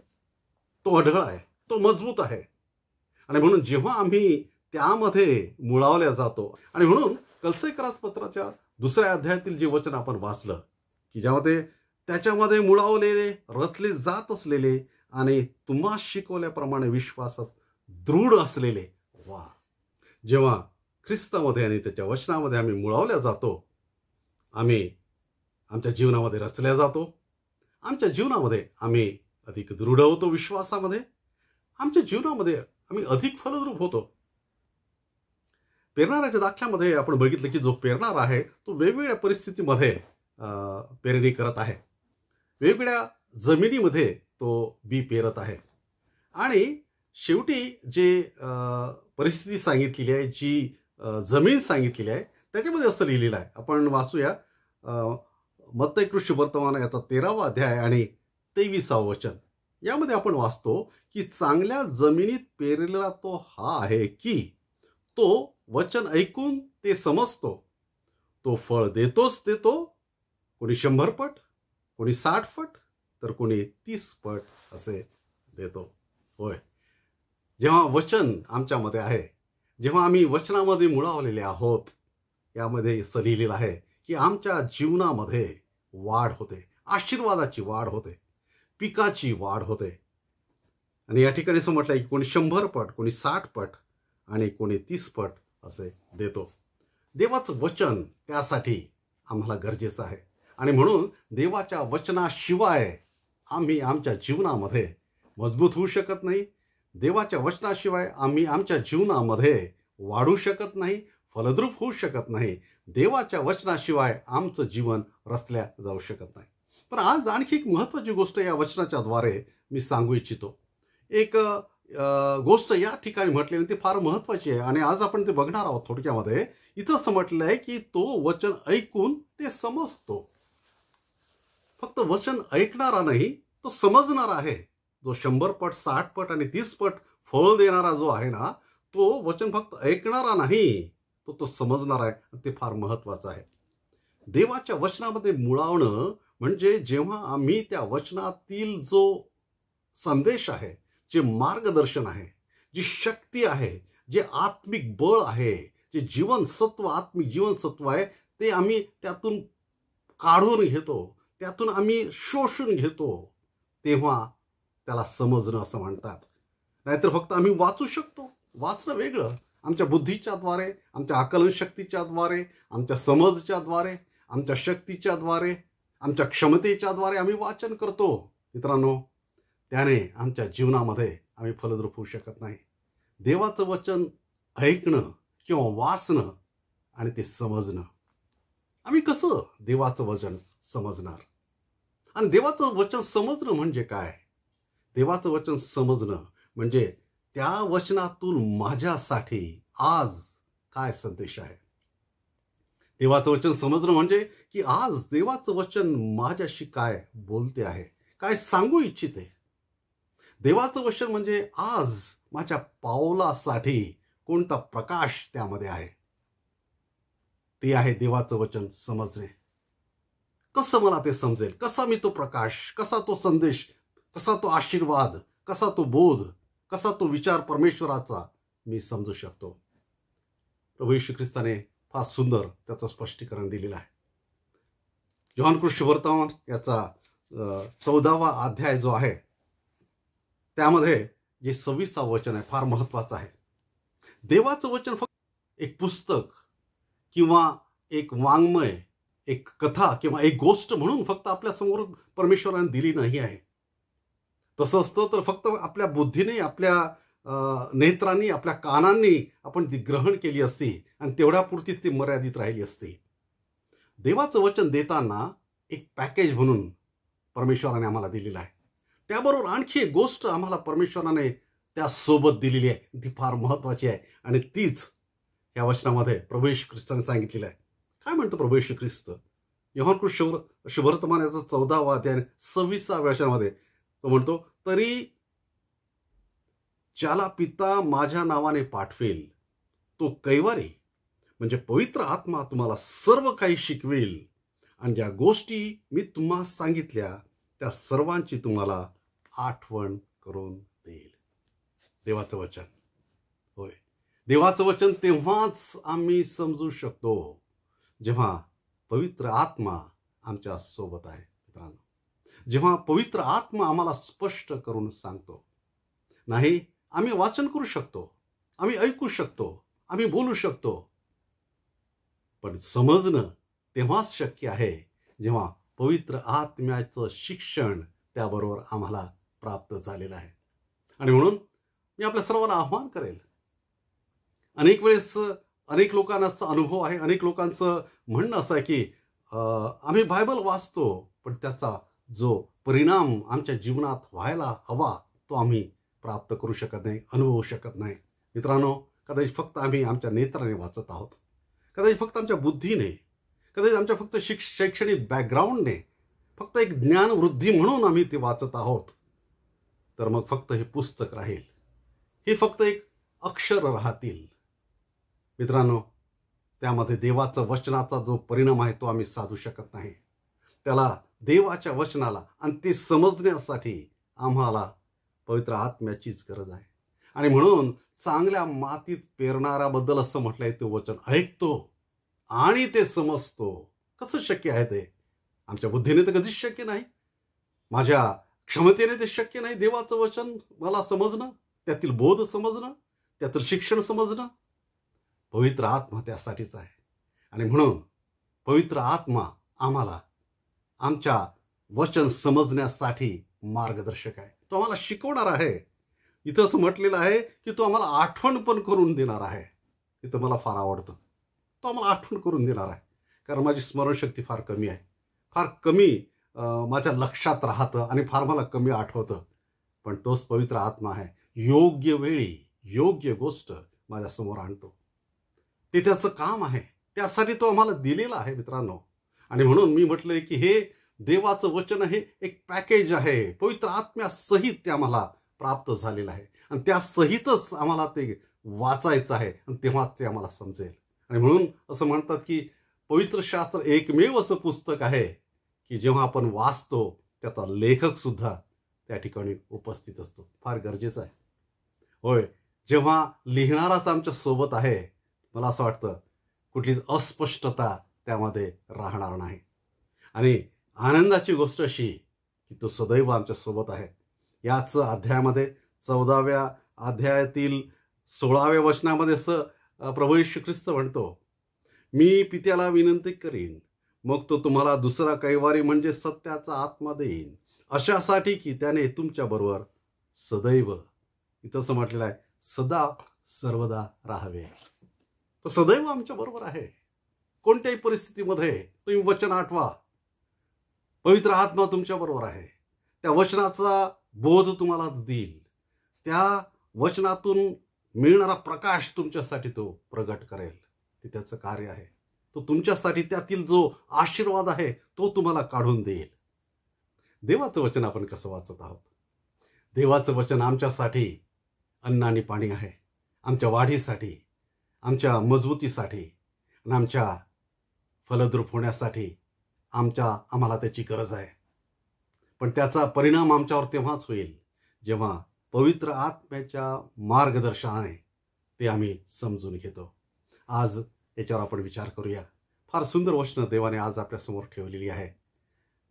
तो अढळ आहे, तो मजबूत आहे. आणि म्हणून जेव्हा आम्ही त्यामध्ये मुळावल्या जातो, आणि म्हणून कलसेकरात पत्राच्या 2ऱ्या अध्यायातील जे वचन आपण वाचलं की ज्यामध्ये त्याच्यामध्ये मुळावलेले, रचले जात असलेले आणि तुम्हा शिकवल्याप्रमाणे विश्वासात दृढ असलेले, वा, जेव्हा ख्रिस्तामध्ये आणि त्याच्या वचनामध्ये आम्ही मुळावल्या जातो, आम्ही आमच्या जीवनामध्ये रचल्या जातो, आमच्या जीवनामध्ये आम्ही अधिक दृढ होतो विश्वासामध्ये, आमच्या जीवनामध्ये आम्ही अधिक फलद्रूप होतो. पेरणाऱ्याच्या दाखल्यामध्ये आपण बघितलं की जो पेरणार आहे तो वेगवेगळ्या परिस्थितीमध्ये पेरणी करत आहे, वेगवेगळ्या जमिनीमध्ये तो बी पेरत आहे. आणि शेवटी जे परिस्थिती सांगितलेली आहे, जी जमीन सांगितलेली आहे, त्याच्यामध्ये असं लिहिलेलं आहे. आपण वाचूया मत्ती वर्तमान याचा 13वा अध्याय आणि 23वा वचन. यामध्ये आपण वाचतो की चांगल्या जमिनीत पेरलेला तो हा आहे की तो वचन ऐकून ते समजतो, तो फळ देतोच देतो, कोणी 100 पट, कोणी 60 पट, तर कोणी 30 पट असे देतो. होय, जेव्हा वचन आमच्यामध्ये आहे, जेव्हा आम्ही वचनामध्ये मुळावलेले आहोत, यामध्ये असं लिहिलेलं आहे की आमच्या जीवनामध्ये वाढ होते, आशीर्वादाची वाढ होते, पिकाची वाढ होते. आणि या ठिकाणी असं म्हटलं की कोणी 100 पट, कोणी 60 पट आणि कोणी 30 पट असे देतो. देवाचं वचन त्यासाठी आम्हाला गरजेचं आहे. आणि म्हणून देवाच्या वचनाशिवाय आम्ही आमच्या जीवनामध्ये मजबूत होऊ शकत नाही. देवाच्या वचनाशिवाय आम्ही आमच्या जीवनामध्ये वाढू शकत नाही, फलद्रूप होऊ शकत नाही. देवाच्या वचनाशिवाय आमचं जीवन रचल्या जाऊ शकत नाही. पण आज आणखी एक महत्त्वाची गोष्ट या वचनाच्या द्वारे मी सांगू इच्छितो. एक गोष्ट या ठिकाणी म्हटली ती फार महत्त्वाची आहे आणि आज आपण ते बघणार आहोत थोडक्यामध्ये. इथं असं म्हटलं आहे की तो वचन ऐकून ते समजतो. फक्त वचन ऐकणारा नाही, तो समजणार आहे. जो 100 पट, 60 पट आणि 30 पट फळ देणारा जो आहे ना, तो वचन फक्त ऐकणारा नाही, तो समजणारा आहे. ते फार महत्वाचं आहे. देवाच्या वचनामध्ये मुळावणं म्हणजे जेव्हा आम्ही त्या वचनातील जो संदेश आहे, जे मार्गदर्शन आहे, जी शक्ती आहे, जे आत्मिक बळ आहे, जे जीवनसत्व, आत्मिक जीवनसत्व आहे, ते आम्ही त्यातून काढून घेतो, त्यातून आम्ही शोषून घेतो, तेव्हा त्याला समजणं असं म्हणतात. नाहीतर फक्त आम्ही वाचू शकतो. वाचणं वेगळं. आमच्या बुद्धीच्या द्वारे, आमच्या आकलन शक्तीच्या द्वारे, आमच्या समजच्या द्वारे, आमच्या शक्तीच्या द्वारे, आमच्या क्षमतेच्या द्वारे आम्ही वाचन करतो. मित्रांनो, त्याने आमच्या जीवनामध्ये आम्ही फलद्रूप होऊ शकत नाही. देवाचं वचन ऐकणं किंवा वाचणं आणि ते समजणं. आम्ही कसं देवाचं वचन समजणार? आणि देवाचं वचन समजणं म्हणजे काय? देवाचं वचन समजणं म्हणजे त्या वचनातून माझ्यासाठी आज काय संदेश आहे. देवाचं वचन समजणं म्हणजे की आज देवाचं वचन माझ्याशी काय बोलते आहे, काय सांगू इच्छिते. देवाचं वचन म्हणजे आज माझ्या पावलासाठी कोणता प्रकाश त्यामध्ये आहे. ते आहे देवाचं वचन समजणे. कसं मला ते समजेल? कसा मी तो प्रकाश, कसा तो संदेश, कसा तो आशीर्वाद, कसा तो बोध, कसा तो विचार परमेश्वराचा मी समजू शकतो? प्रभू येशू ख्रिस्ताने फार सुंदर त्याचं स्पष्टीकरण दिलेलं आहे. योहानकृत शुभवर्तमान याचा 14वा अध्याय जो आहे, त्यामध्ये जे 26वा वचन आहे फार महत्वाचं आहे. देवाचं वचन फक्त एक पुस्तक किंवा एक वाङ्मय, एक कथा किंवा एक गोष्ट म्हणून फक्त आपल्या समोर परमेश्वराने दिली नाही आहे. तसं असतं तर फक्त आपल्या बुद्धीने, आपल्या नेत्रांनी, आपल्या कानांनी आपण ती ग्रहण केली असती आणि तेवढ्यापुरतीच ती मर्यादित राहिली असती. देवाचं वचन देताना एक पॅकेज म्हणून परमेश्वराने आम्हाला दिलेलं आहे. त्याबरोबर आणखी एक गोष्ट आम्हाला परमेश्वराने त्यासोबत दिलेली आहे. ती फार महत्वाची आहे आणि तीच या वचनामध्ये प्रभू येशू ख्रिस्ताने सांगितलेलं आहे. काय म्हणतो प्रभू येशू ख्रिस्त? योहानकृत शुभवर्तमान याचा 14वा अध्याय 26व्या वचनामध्ये तो म्हणतो, तरी ज्याला पिता माझ्या नावाने पाठवेल तो कैवारी म्हणजे पवित्र आत्मा तुम्हाला सर्व काही शिकवेल आणि ज्या गोष्टी मी तुम्हाला सांगितल्या त्या सर्वांची तुम्हाला आठवण करून देईल. देवाचं वचन. होय, देवाचं वचन तेव्हाच आम्ही समजू शकतो जेव्हा पवित्र आत्मा आमच्या सोबत आहे. मित्रांनो, जेव्हा पवित्र आत्मा आम्हाला स्पष्ट करून सांगतो. नाही, आम्ही वाचन करू शकतो, आम्ही ऐकू शकतो, आम्ही बोलू शकतो, पण समजणं तेव्हाच शक्य आहे जेव्हा पवित्र आत्म्याचं शिक्षण त्याबरोबर आम्हाला प्राप्त झालेलं आहे. आणि म्हणून मी आपल्या सर्वांना आव्हान करेल. अनेक वेळेस अनेक लोकांचा अनुभव आहे, अनेक लोकांचं म्हणणं असं आहे की आम्ही बायबल वाचतो पण त्याचा जो परिणाम आमच्या जीवनात व्हायला हवा तो आम्ही प्राप्त करू शकत नाही, अनुभवू शकत नाही. मित्रांनो, कदाचित फक्त आम्ही आमच्या नेत्राने वाचत आहोत, कदाचित फक्त आमच्या बुद्धीने, कदाचित आमच्या फक्त शैक्षणिक बॅकग्राऊंडने, फक्त एक ज्ञानवृद्धी म्हणून आम्ही ते वाचत आहोत. तर मग फक्त हे पुस्तक राहील, हे फक्त एक अक्षर राहतील. मित्रांनो, त्यामध्ये देवाचं वचनाचा जो परिणाम आहे तो आम्ही साधू शकत नाही. त्याला, देवाच्या वचनाला आणि ते समजण्यासाठी आम्हाला पवित्र आत्म्याचीच गरज आहे. आणि म्हणून चांगल्या मातीत पेरणाऱ्याबद्दल असं म्हटलंय, ते वचन ऐकतो आणि ते समजतो. कसं शक्य आहे ते? आमच्या बुद्धीने तर कधीच शक्य नाही, माझ्या क्षमतेने ते शक्य नाही. देवाचं वचन मला समजणं, त्यातील बोध समजणं, त्यातील शिक्षण समजणं. पवित्र आत्मा त्यासाठीच आहे. आणि म्हणून पवित्र आत्मा आम्हाला आमच्या वचन समजण्यासाठी मार्गदर्शक आहे. तो आम्हाला शिकवणार आहे. इथं असं म्हटलेलं आहे की तो आम्हाला आठवण पण करून देणार आहे. इथं मला फार आवडतं. तो आम्हाला आठवण करून देणार आहे, कारण माझी स्मरणशक्ती फार कमी आहे, फार कमी माझ्या लक्षात राहतं आणि फार मला कमी आठवतं. पण तोच पवित्र आत्मा आहे, योग्य वेळी योग्य गोष्ट माझ्यासमोर आणतो. ते त्याचं काम आहे, त्यासाठी तो आम्हाला दिलेला आहे. मित्रांनो, आणि म्हणून मी म्हटलंय की हे देवाचं वचन हे एक पॅकेज आहे, पवित्र आत्म्यासहित ते आम्हाला प्राप्त झालेलं आहे. आणि त्यासहितच आम्हाला ते वाचायचं आहे आणि तेव्हाच ते आम्हाला समजेल. आणि म्हणून असं म्हणतात की पवित्र शास्त्र एकमेव असं पुस्तक आहे की जेव्हा आपण वाचतो त्याचा लेखक सुद्धा त्या ठिकाणी उपस्थित असतो. फार गरजेचं आहे. होय, जेव्हा लिहिणाराच आमच्या सोबत आहे, मला असं वाटतं कुठलीच अस्पष्टता त्यामध्ये राहणार नाही. आणि आनंदाची गोष्ट अशी की तो सदैव आमच्या सोबत आहे. याच अध्यायामध्ये 14व्या अध्यायातील 16व्या वचनामध्ये असं प्रभू येशू ख्रिस्त म्हणतो, मी पित्याला विनंती करीन, मग तो तुम्हाला दुसरा कैवारी म्हणजे सत्याचा आत्मा देईन, अशासाठी की त्याने तुमच्या बरोबर सदैव, इथं असं म्हटलेलं आहे, सदा सर्वदा राहावे. तो सदैव आमच्या बरोबर आहे. कोणत्याही परिस्थितीमध्ये तुम्ही वचन आठवा, पवित्र आत्मा तुमच्या बरोबर आहे. त्या वचनाचा बोध तुम्हाला देईल. त्या वचनातून मिळणारा प्रकाश तुमच्यासाठी तो प्रगट करेल. ते त्याचं कार्य आहे. तो तुमच्यासाठी त्यातील जो आशीर्वाद आहे तो तुम्हाला काढून देईल. देवाचं वचन आपण कसं वाचत आहोत? देवाचं वचन आमच्यासाठी अन्न आणि पाणी आहे. आमच्या वाढीसाठी, आमच्या मजबूतीसाठी आणि आमच्या फलद्रूप होण्यासाठी आम्हाला त्याची गरज आहे. पण त्याचा परिणाम आमच्यावर तेव्हाच होईल जेव्हा पवित्र आत्म्याच्या मार्गदर्शनाने ते आम्ही समजून घेतो. आज याच्यावर आपण विचार करूया. फार सुंदर वचनं देवाने आज आपल्यासमोर ठेवलेली आहे.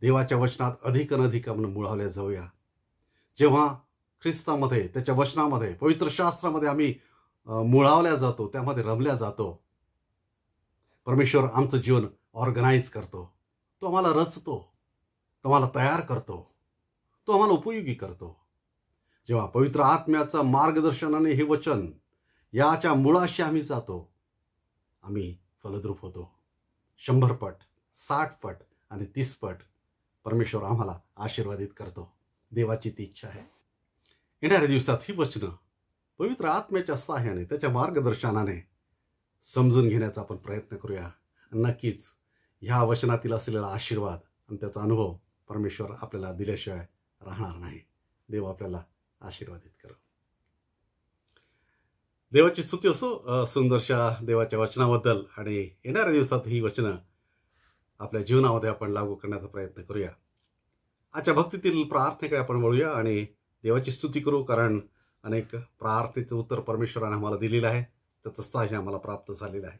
देवाच्या वचनात अधिक आपण मुळावल्या जाऊया. जेव्हा ख्रिस्तामध्ये, त्याच्या वचनामध्ये, पवित्र शास्त्रामध्ये आम्ही मुळावल्या जातो, त्यामध्ये रमल्या जातो, परमेश्वर आमचं जीवन ऑर्गनाईज करतो. तो आम्हाला रचतो, तो आम्हाला तयार करतो, तो आम्हाला उपयोगी करतो. जेव्हा पवित्र आत्म्याच्या मार्गदर्शनाने हे वचन याच्या मुळाशी आम्ही जातो, आम्ही फलद्रूप होतो. 100 पट, 60 पट आणि 30 पट परमेश्वर आम्हाला आशीर्वादित करतो. देवाची ती इच्छा आहे. येणाऱ्या दिवसात ही वचनं पवित्र आत्म्याच्या सहाय्याने, त्याच्या मार्गदर्शनाने समजून घेण्याचा आपण प्रयत्न करूया. नक्कीच ह्या वचनातील असलेला आशीर्वाद आणि त्याचा अनुभव परमेश्वर आपल्याला दिल्याशिवाय राहणार नाही. देव आपल्याला आशीर्वादित करो. देवाची स्तुती असो सुंदरशा देवाच्या वचनाबद्दल. आणि येणाऱ्या दिवसात ही वचनं आपल्या जीवनामध्ये आपण लागू करण्याचा प्रयत्न करूया. आजच्या भक्तीतील प्रार्थनेकडे आपण वळूया आणि देवाची स्तुती करू. कारण अनेक प्रार्थनेचं उत्तर परमेश्वराने आम्हाला दिलेलं आहे, त्याचं सहाय्य आम्हाला प्राप्त झालेलं आहे.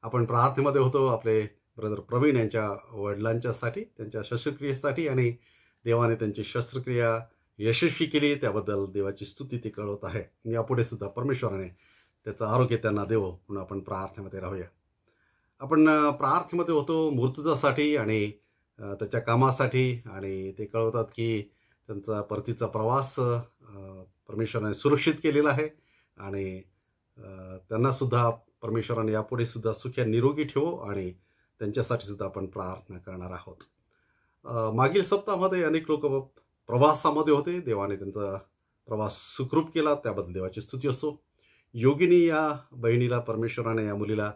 आपण प्रार्थनेमध्ये होतो आपले ब्रदर प्रवीण यांच्या वडिलांच्यासाठी, त्यांच्या शस्त्रक्रियेसाठी, आणि देवाने त्यांची शस्त्रक्रिया यशस्वी केली, त्याबद्दल देवाची स्तुती ती कळवत आहे. यापुढे सुद्धा परमेश्वराने त्याचं आरोग्य त्यांना देवो म्हणून आपण प्रार्थनेमध्ये राहूया. आपण प्रार्थनेमध्ये होतो मुर्तुजासाठी आणि त्याच्या कामासाठी, आणि ते कळवतात की त्यांचा परतीचा प्रवास परमेश्वराने सुरक्षित केलेला आहे आणि त्यांना सुद्धा परमेश्वराने यापुढे सुद्धा सुखी निरोगी ठेवो, आणि त्यांच्यासाठी सुद्धा आपण प्रार्थना करणार आहोत. मागील सप्ताहामध्ये अनेक लोक प्रवासामध्ये होते. देवाने त्यांचा प्रवास सुखरूप केला, त्याबद्दल देवाची स्तुती असो. योगिनी या बहिणीला परमेश्वराने, या मुलीला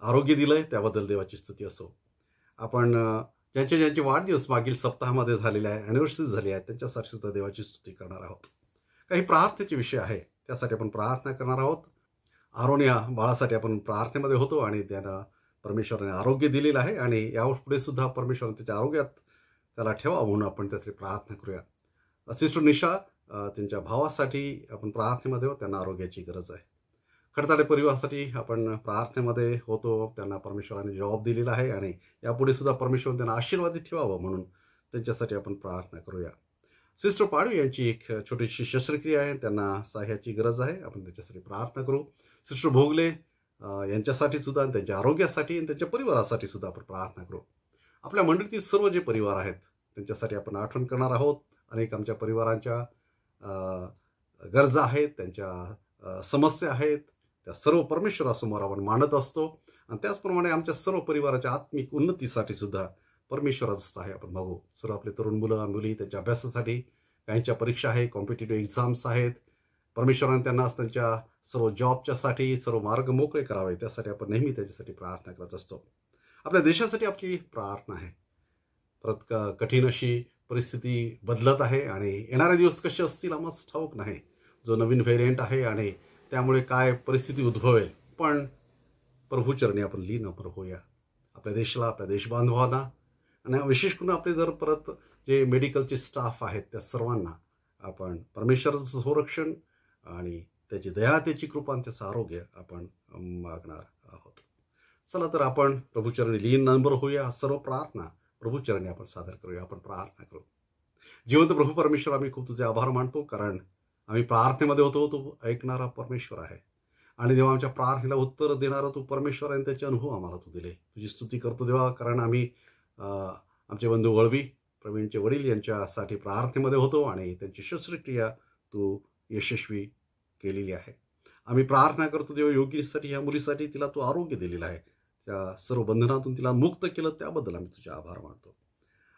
आरोग्य दिलंय, त्याबद्दल देवाची स्तुती असो. आपण ज्यांचे वाढदिवस मागील सप्ताहामध्ये झालेले आहे, ॲनिव्हर्सरी झाली आहे, त्यांच्यासाठी सुद्धा देवाची स्तुती करणार आहोत. काही प्रार्थनेचे विषय आहे, त्यासाठी आपण प्रार्थना करणार आहोत. आरोन या बाळासाठी आपण प्रार्थनेमध्ये होतो आणि त्यांना परमेश्वराने आरोग्य दिलेलं आहे, आणि यापुढे सुद्धा परमेश्वराने त्याच्या आरोग्यात त्याला ठेवा म्हणून आपण त्यासाठी प्रार्थना करूया. सिस्टर निशा, त्यांच्या भावासाठी आपण प्रार्थनेमध्ये होतो, त्यांना आरोग्याची गरज आहे. खडताडे परिवारासाठी आपण प्रार्थनेमध्ये होतो, त्यांना परमेश्वराने जबाब दिलेला आहे, आणि यापुढे सुद्धा परमेश्वराने त्यांना आशीर्वादित ठेवावं म्हणून त्यांच्यासाठी आपण प्रार्थना करूया. सिस्टर पाडू यांची एक छोटीशी शस्त्रक्रिया आहे, त्यांना सहाय्याची गरज आहे, आपण त्याच्यासाठी प्रार्थना करू. सिस्टर भोगले यांच्यासाठी सुद्धा, त्यांच्या आरोग्यासाठी आणि त्यांच्या परिवारासाठी सुद्धा आपण प्रार्थना करू. आपल्या मंडळीतील सर्व जे परिवार आहेत त्यांच्यासाठी आपण आठवण करणार आहोत. अनेक आमच्या परिवारांच्या गरजा आहेत, त्यांच्या समस्या आहेत, त्या सर्व परमेश्वरासमोर आपण मांडत असतो, आणि त्याचप्रमाणे आमच्या सर्व परिवाराच्या आत्मिक उन्नतीसाठी सुद्धा परमेश्वराचं सहाय्य आपण मागू. सर्व आपले तरुण मुलं मुली त्यांच्या अभ्यासासाठी, काहींच्या परीक्षा आहे, कॉम्पिटेटिव्ह एक्झाम्स आहेत, परमेश्वराने त्यांना त्यांच्या सर्व जॉबच्यासाठी सर्व मार्ग मोकळे करावे, त्यासाठी आपण नेहमी त्याच्यासाठी प्रार्थना करत असतो. आपल्या देशासाठी आपली प्रार्थना आहे. परत कठीण अशी परिस्थिती बदलत आहे, आणि येणारे दिवस कसे असतील आम्हाला ठाऊक नाही. जो नवीन व्हेरियंट आहे आणि त्यामुळे काय परिस्थिती उद्भवेल, पण प्रभूचरणी आपण लीन होऊया. आपल्या देशाला, आपल्या देशबांधवांना आणि विशेष करून आपले जर परत जे मेडिकलचे स्टाफ आहेत त्या सर्वांना आपण परमेश्वराचं संरक्षण आणि त्याची दया, त्याची कृपा आणि त्याचं आरोग्य आपण मागणार आहोत. चला तर आपण प्रभूचरणी लीन नंबर होऊया. सर्व प्रार्थना प्रभूचरणी आपण सादर करूया. आपण प्रार्थना करू. जिवंत प्रभू परमेश्वर, आम्ही खूप तुझे आभार मानतो, कारण आम्ही प्रार्थनेमध्ये होतो. तू ऐकणारा परमेश्वर आहे आणि देवा आमच्या प्रार्थनेला उत्तर देणारा तू परमेश्वर आहे. त्याचे अनुभव आम्हाला तू दिले. तुझी स्तुती करतो देवा, कारण आम्ही आमचे बंधू वळवी, प्रवीणचे वडील यांच्यासाठी प्रार्थनेमध्ये होतो आणि त्यांची शस्त्रक्रिया तू यशस्वी केलेली आहे. आम्ही प्रार्थना करतो देवा, योगिनीसाठी, ह्या मुलीसाठी तिला तू आरोग्य दिलेलं आहे. त्या सर्व बंधनातून तिला मुक्त केलं, त्याबद्दल आम्ही तुझे आभार मानतो.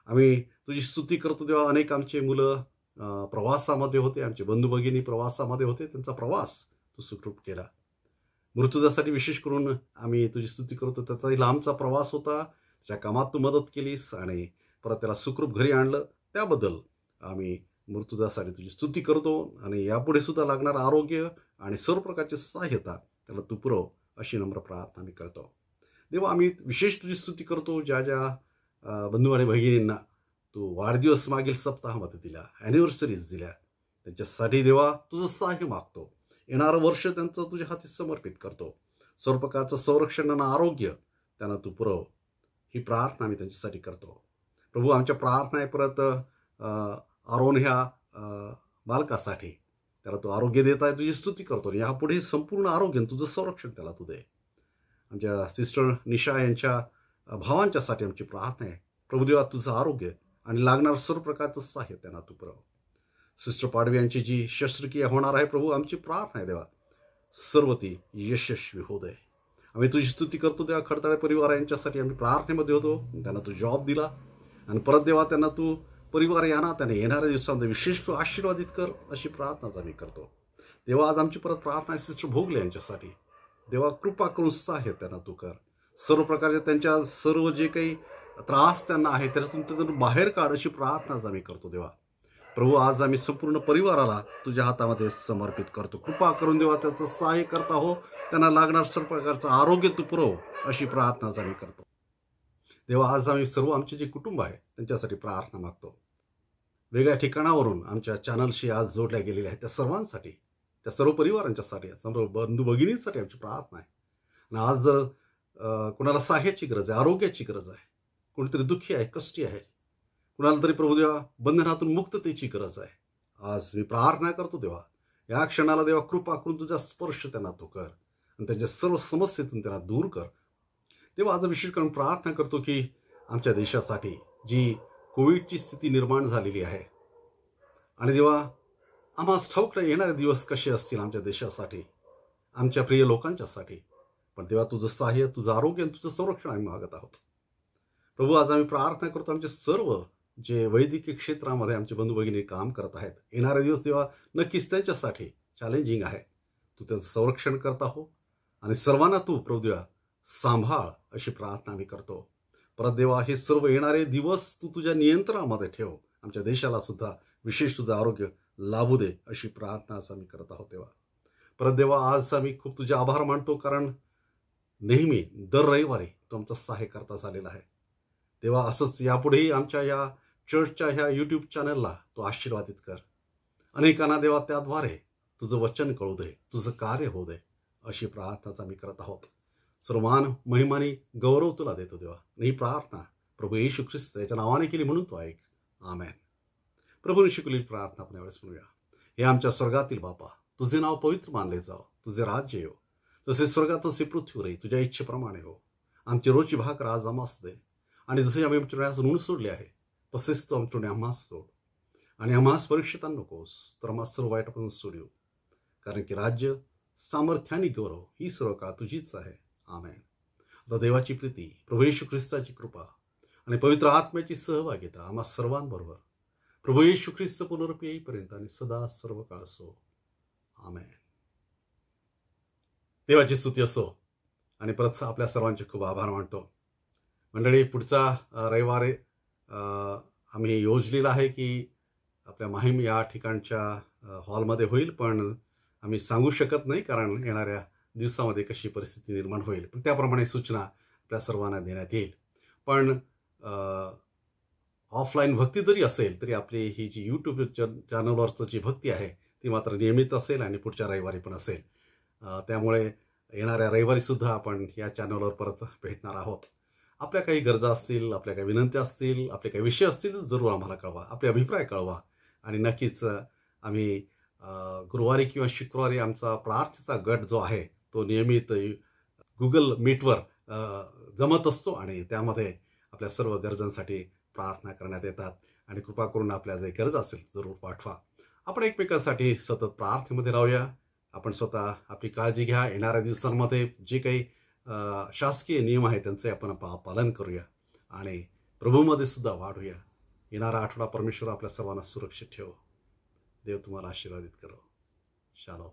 आम्ही तुझी स्तुती करतो देवा. अनेक आमचे मुलं प्रवासामध्ये होते, आमचे बंधू भगिनी प्रवासामध्ये होते, त्यांचा प्रवास तू सुखरूप केला. मृत्यूसाठी विशेष करून आम्ही तुझी स्तुती करतो. त्याचा लांबचा प्रवास होता, त्याच्या कामात तू मदत केलीस आणि परत त्याला सुखरूप घरी आणलं, त्याबद्दल आम्ही मृत्यूसाठी तुझी स्तुती करतो. आणि यापुढे सुद्धा लागणार आरोग्य आणि सर्व प्रकारची सहाय्यता त्याला तू पुरव, अशी नम्र प्रार्थना आम्ही करतो. देवा आम्ही विशेष तुझी स्तुती करतो, ज्या ज्या बंधू आणि भगिनींना तू वाढदिवस मागील सप्ताहामध्ये दिला, ॲनिव्हर्सरीज दिल्या, त्यांच्यासाठी देवा तुझं सहाय्य मागतो. येणारं वर्ष त्यांचं तुझ्या हाती समर्पित करतो. सर्व प्रकारचं संरक्षण आणि आरोग्य त्यांना तू पुरव, ही प्रार्थना आम्ही त्यांच्यासाठी करतो. प्रभू आमच्या प्रार्थना आहे परत आरोन ह्या बालकासाठी, त्याला तू आरोग्य देत आहे, तुझी स्तुती करतो. यापुढे संपूर्ण आरोग्य तुझं संरक्षण त्याला तू दे. आमच्या सिस्टर निशा यांच्या भावांच्यासाठी आमची प्रार्थना आहे. प्रभुदेवा तुझं आरोग्य आणि लागणार सर्व प्रकारचं सहाय्य त्यांना तू पुरव. सिस्टर पाडवी यांची जी शस्त्रक्रिया होणार आहे, प्रभू आमची प्रार्थना आहे देवा, सर्व ती यशस्वी होऊ दे. आम्ही तुझी स्तुती करतो देवा. खडताळे परिवार यांच्यासाठी आम्ही प्रार्थनेमध्ये होतो, त्यांना तू जॉब दिला आणि परत देवा त्यांना तू परिवार यांना त्यांना येणाऱ्या दिवसांमध्ये विशेष तू आशीर्वादित कर, अशी प्रार्थनाच आम्ही करतो. देवा आज आमची परत प्रार्थना आहे सिस्टर भोगले यांच्यासाठी. देवा कृपा करून सहाय्य त्यांना तू कर. सर्व प्रकारचे त्यांच्या सर्व जे काही त्रास त्यांना आहे त्यातून बाहेर काढ, अशी प्रार्थनाच आम्ही करतो देवा. प्रभू आज आम्ही संपूर्ण परिवाराला तुझ्या हातामध्ये समर्पित करतो. कृपा करून देवा त्याचं सहाय्य करता हो, त्यांना लागणार सर्व प्रकारचं आरोग्य तू पुरव, अशी प्रार्थनाच आम्ही करतो. देवा आज आम्ही सर्व आमचे जे कुटुंब आहे त्यांच्यासाठी प्रार्थना मागतो. वेगळ्या ठिकाणावरून आमच्या चॅनलशी आज जोडल्या गेलेल्या आहेत त्या सर्वांसाठी, त्या सर्व परिवारांच्यासाठी, सर्व बंधू भगिनींसाठी आमची प्रार्थना आहे. आणि आज जर कोणाला सहाय्याची गरज आहे, आरोग्याची गरज आहे, कोणीतरी दुःखी आहे, कष्टी आहे, कुणाला तरी प्रभू देवा बंधनातून मुक्ततेची गरज आहे, आज मी प्रार्थना करतो देवा या क्षणाला देवा कृपा करून तुझा स्पर्श त्यांना तू कर आणि त्यांच्या सर्व समस्येतून त्यांना दूर कर. तेव्हा आज विशेष करून प्रार्थना करतो की आमच्या देशासाठी जी कोविडची स्थिती निर्माण झालेली आहे आणि देवा आम्हाला ठाऊक नाही येणारे दिवस कसे असतील आमच्या देशासाठी, आमच्या प्रिय लोकांच्यासाठी, पण देवा तुझं सहाय्य, तुझं आरोग्य आणि तुझं संरक्षण आम्ही मागत आहोत. प्रभू आज आम्ही प्रार्थना करतो आमचे सर्व जे वैद्यकीय क्षेत्रामध्ये आमचे बंधू भगिनी काम करत आहेत, येणारे दिवस देवा नक्कीच त्यांच्यासाठी चॅलेंजिंग आहे. तू त्यांचं संरक्षण करता हो आणि सर्वांना तू प्रभू देवा सांभाळ, अशी प्रार्थना आम्ही करतो. परत देवा हे सर्व येणारे दिवस तू तुझ्या नियंत्रणामध्ये ठेव, आमच्या देशाला सुद्धा विशेष तुझं आरोग्य लाभू दे, अशी प्रार्थना आम्ही करत आहोत. देवा परत देवा आज आम्ही खूप तुझे आभार मानतो, कारण नेहमी दर रविवारी तू आमचं सहाय्य करता झालेला आहे. तेव्हा असंच यापुढेही आमच्या या चर्चच्या ह्या यूट्यूब चॅनलला तू आशीर्वादित कर. अनेकांना देवा त्याद्वारे तुझं वचन कळू दे, तुझं कार्य होऊ दे, अशी प्रार्थनाच आम्ही करत आहोत. सर्वमान महिमानी गौरव तुला देतो देवा. ही प्रार्थना प्रभू येशू ख्रिस्त याच्या नावाने केली म्हणून तो ऐक. आमेन. प्रभूने शिकवलेली प्रार्थना आपण यावेळेस म्हणूया. हे आमच्या स्वर्गातील बापा, तुझे नाव पवित्र मानले जाव, तुझे राज्य येव, जसे स्वर्गात तसे पृथ्वीवरही तुझ्या इच्छेप्रमाणे हो. आमची रोजची भाकर आज आम्हास दे, आणि जसे आम्ही आमच्या न्यायास ऋण सोडले आहे तसेच तू आमच्या आम्हास सोड, आणि आम्हास परीक्षेत नकोस तर आम्हास सर्व वाईटापासून सोडू, कारण की राज्य, सामर्थ्य आणि गौरव ही सर्व काळ तुझीच आहे. आमेन. आता देवाची प्रीती, प्रभू येशू ख्रिस्ताची कृपा आणि पवित्र आत्म्याची सहभागिता आम्हा सर्वांबरोबर प्रभू येशू ख्रिस्त पुनरुप येईपर्यंत आणि सदा सर्व काळ असो. आमेन. देवाची स्तुती असो. आणि परत आपल्या सर्वांचे खूप आभार मानतो. मंडळी पुढचा रविवारी आम्ही योजलेला आहे की आपल्या माहीम या ठिकाणच्या हॉलमध्ये होईल, पण आम्ही सांगू शकत नाही कारण येणाऱ्या दिवसामध्ये कशी परिस्थिती निर्माण होईल, पण त्याप्रमाणे सूचना आपल्या सर्वांना देण्यात येईल. पण ऑफलाईन भक्ती जरी असेल तरी आपली ही जी यूट्यूब चॅनलवरचं जी भक्ती आहे ती मात्र नियमित असेल आणि पुढच्या रविवारी पण असेल. त्यामुळे येणाऱ्या रविवारीसुद्धा आपण या चॅनलवर परत भेटणार आहोत. आपल्या काही गरजा असतील, आपल्या काही विनंत्या असतील, आपले काही विषय असतील तर जरूर आम्हाला कळवा, आपले अभिप्राय कळवा. आणि नक्कीच आम्ही गुरुवारी किंवा शुक्रवारी आमचा प्रार्थनेचा गट जो आहे तो नियमित गुगल मीटवर जमत असतो आणि त्यामध्ये आपल्या सर्व गरजांसाठी प्रार्थना करण्यात येतात. आणि कृपा करून आपल्या जे गरज असेल जरूर पाठवा. आपण एकमेकांसाठी सतत प्रार्थनेमध्ये राहूया. आपण स्वतः आपली काळजी घ्या. येणाऱ्या दिवसांमध्ये जे काही शासकीय नियम आहेत त्यांचे आपण पालन करूया आणि प्रभूमध्ये सुद्धा वाढूया. येणारा आठवडा परमेश्वर आपल्या सर्वांना सुरक्षित ठेवो. देव तुम्हाला आशीर्वादित करो. शालोम.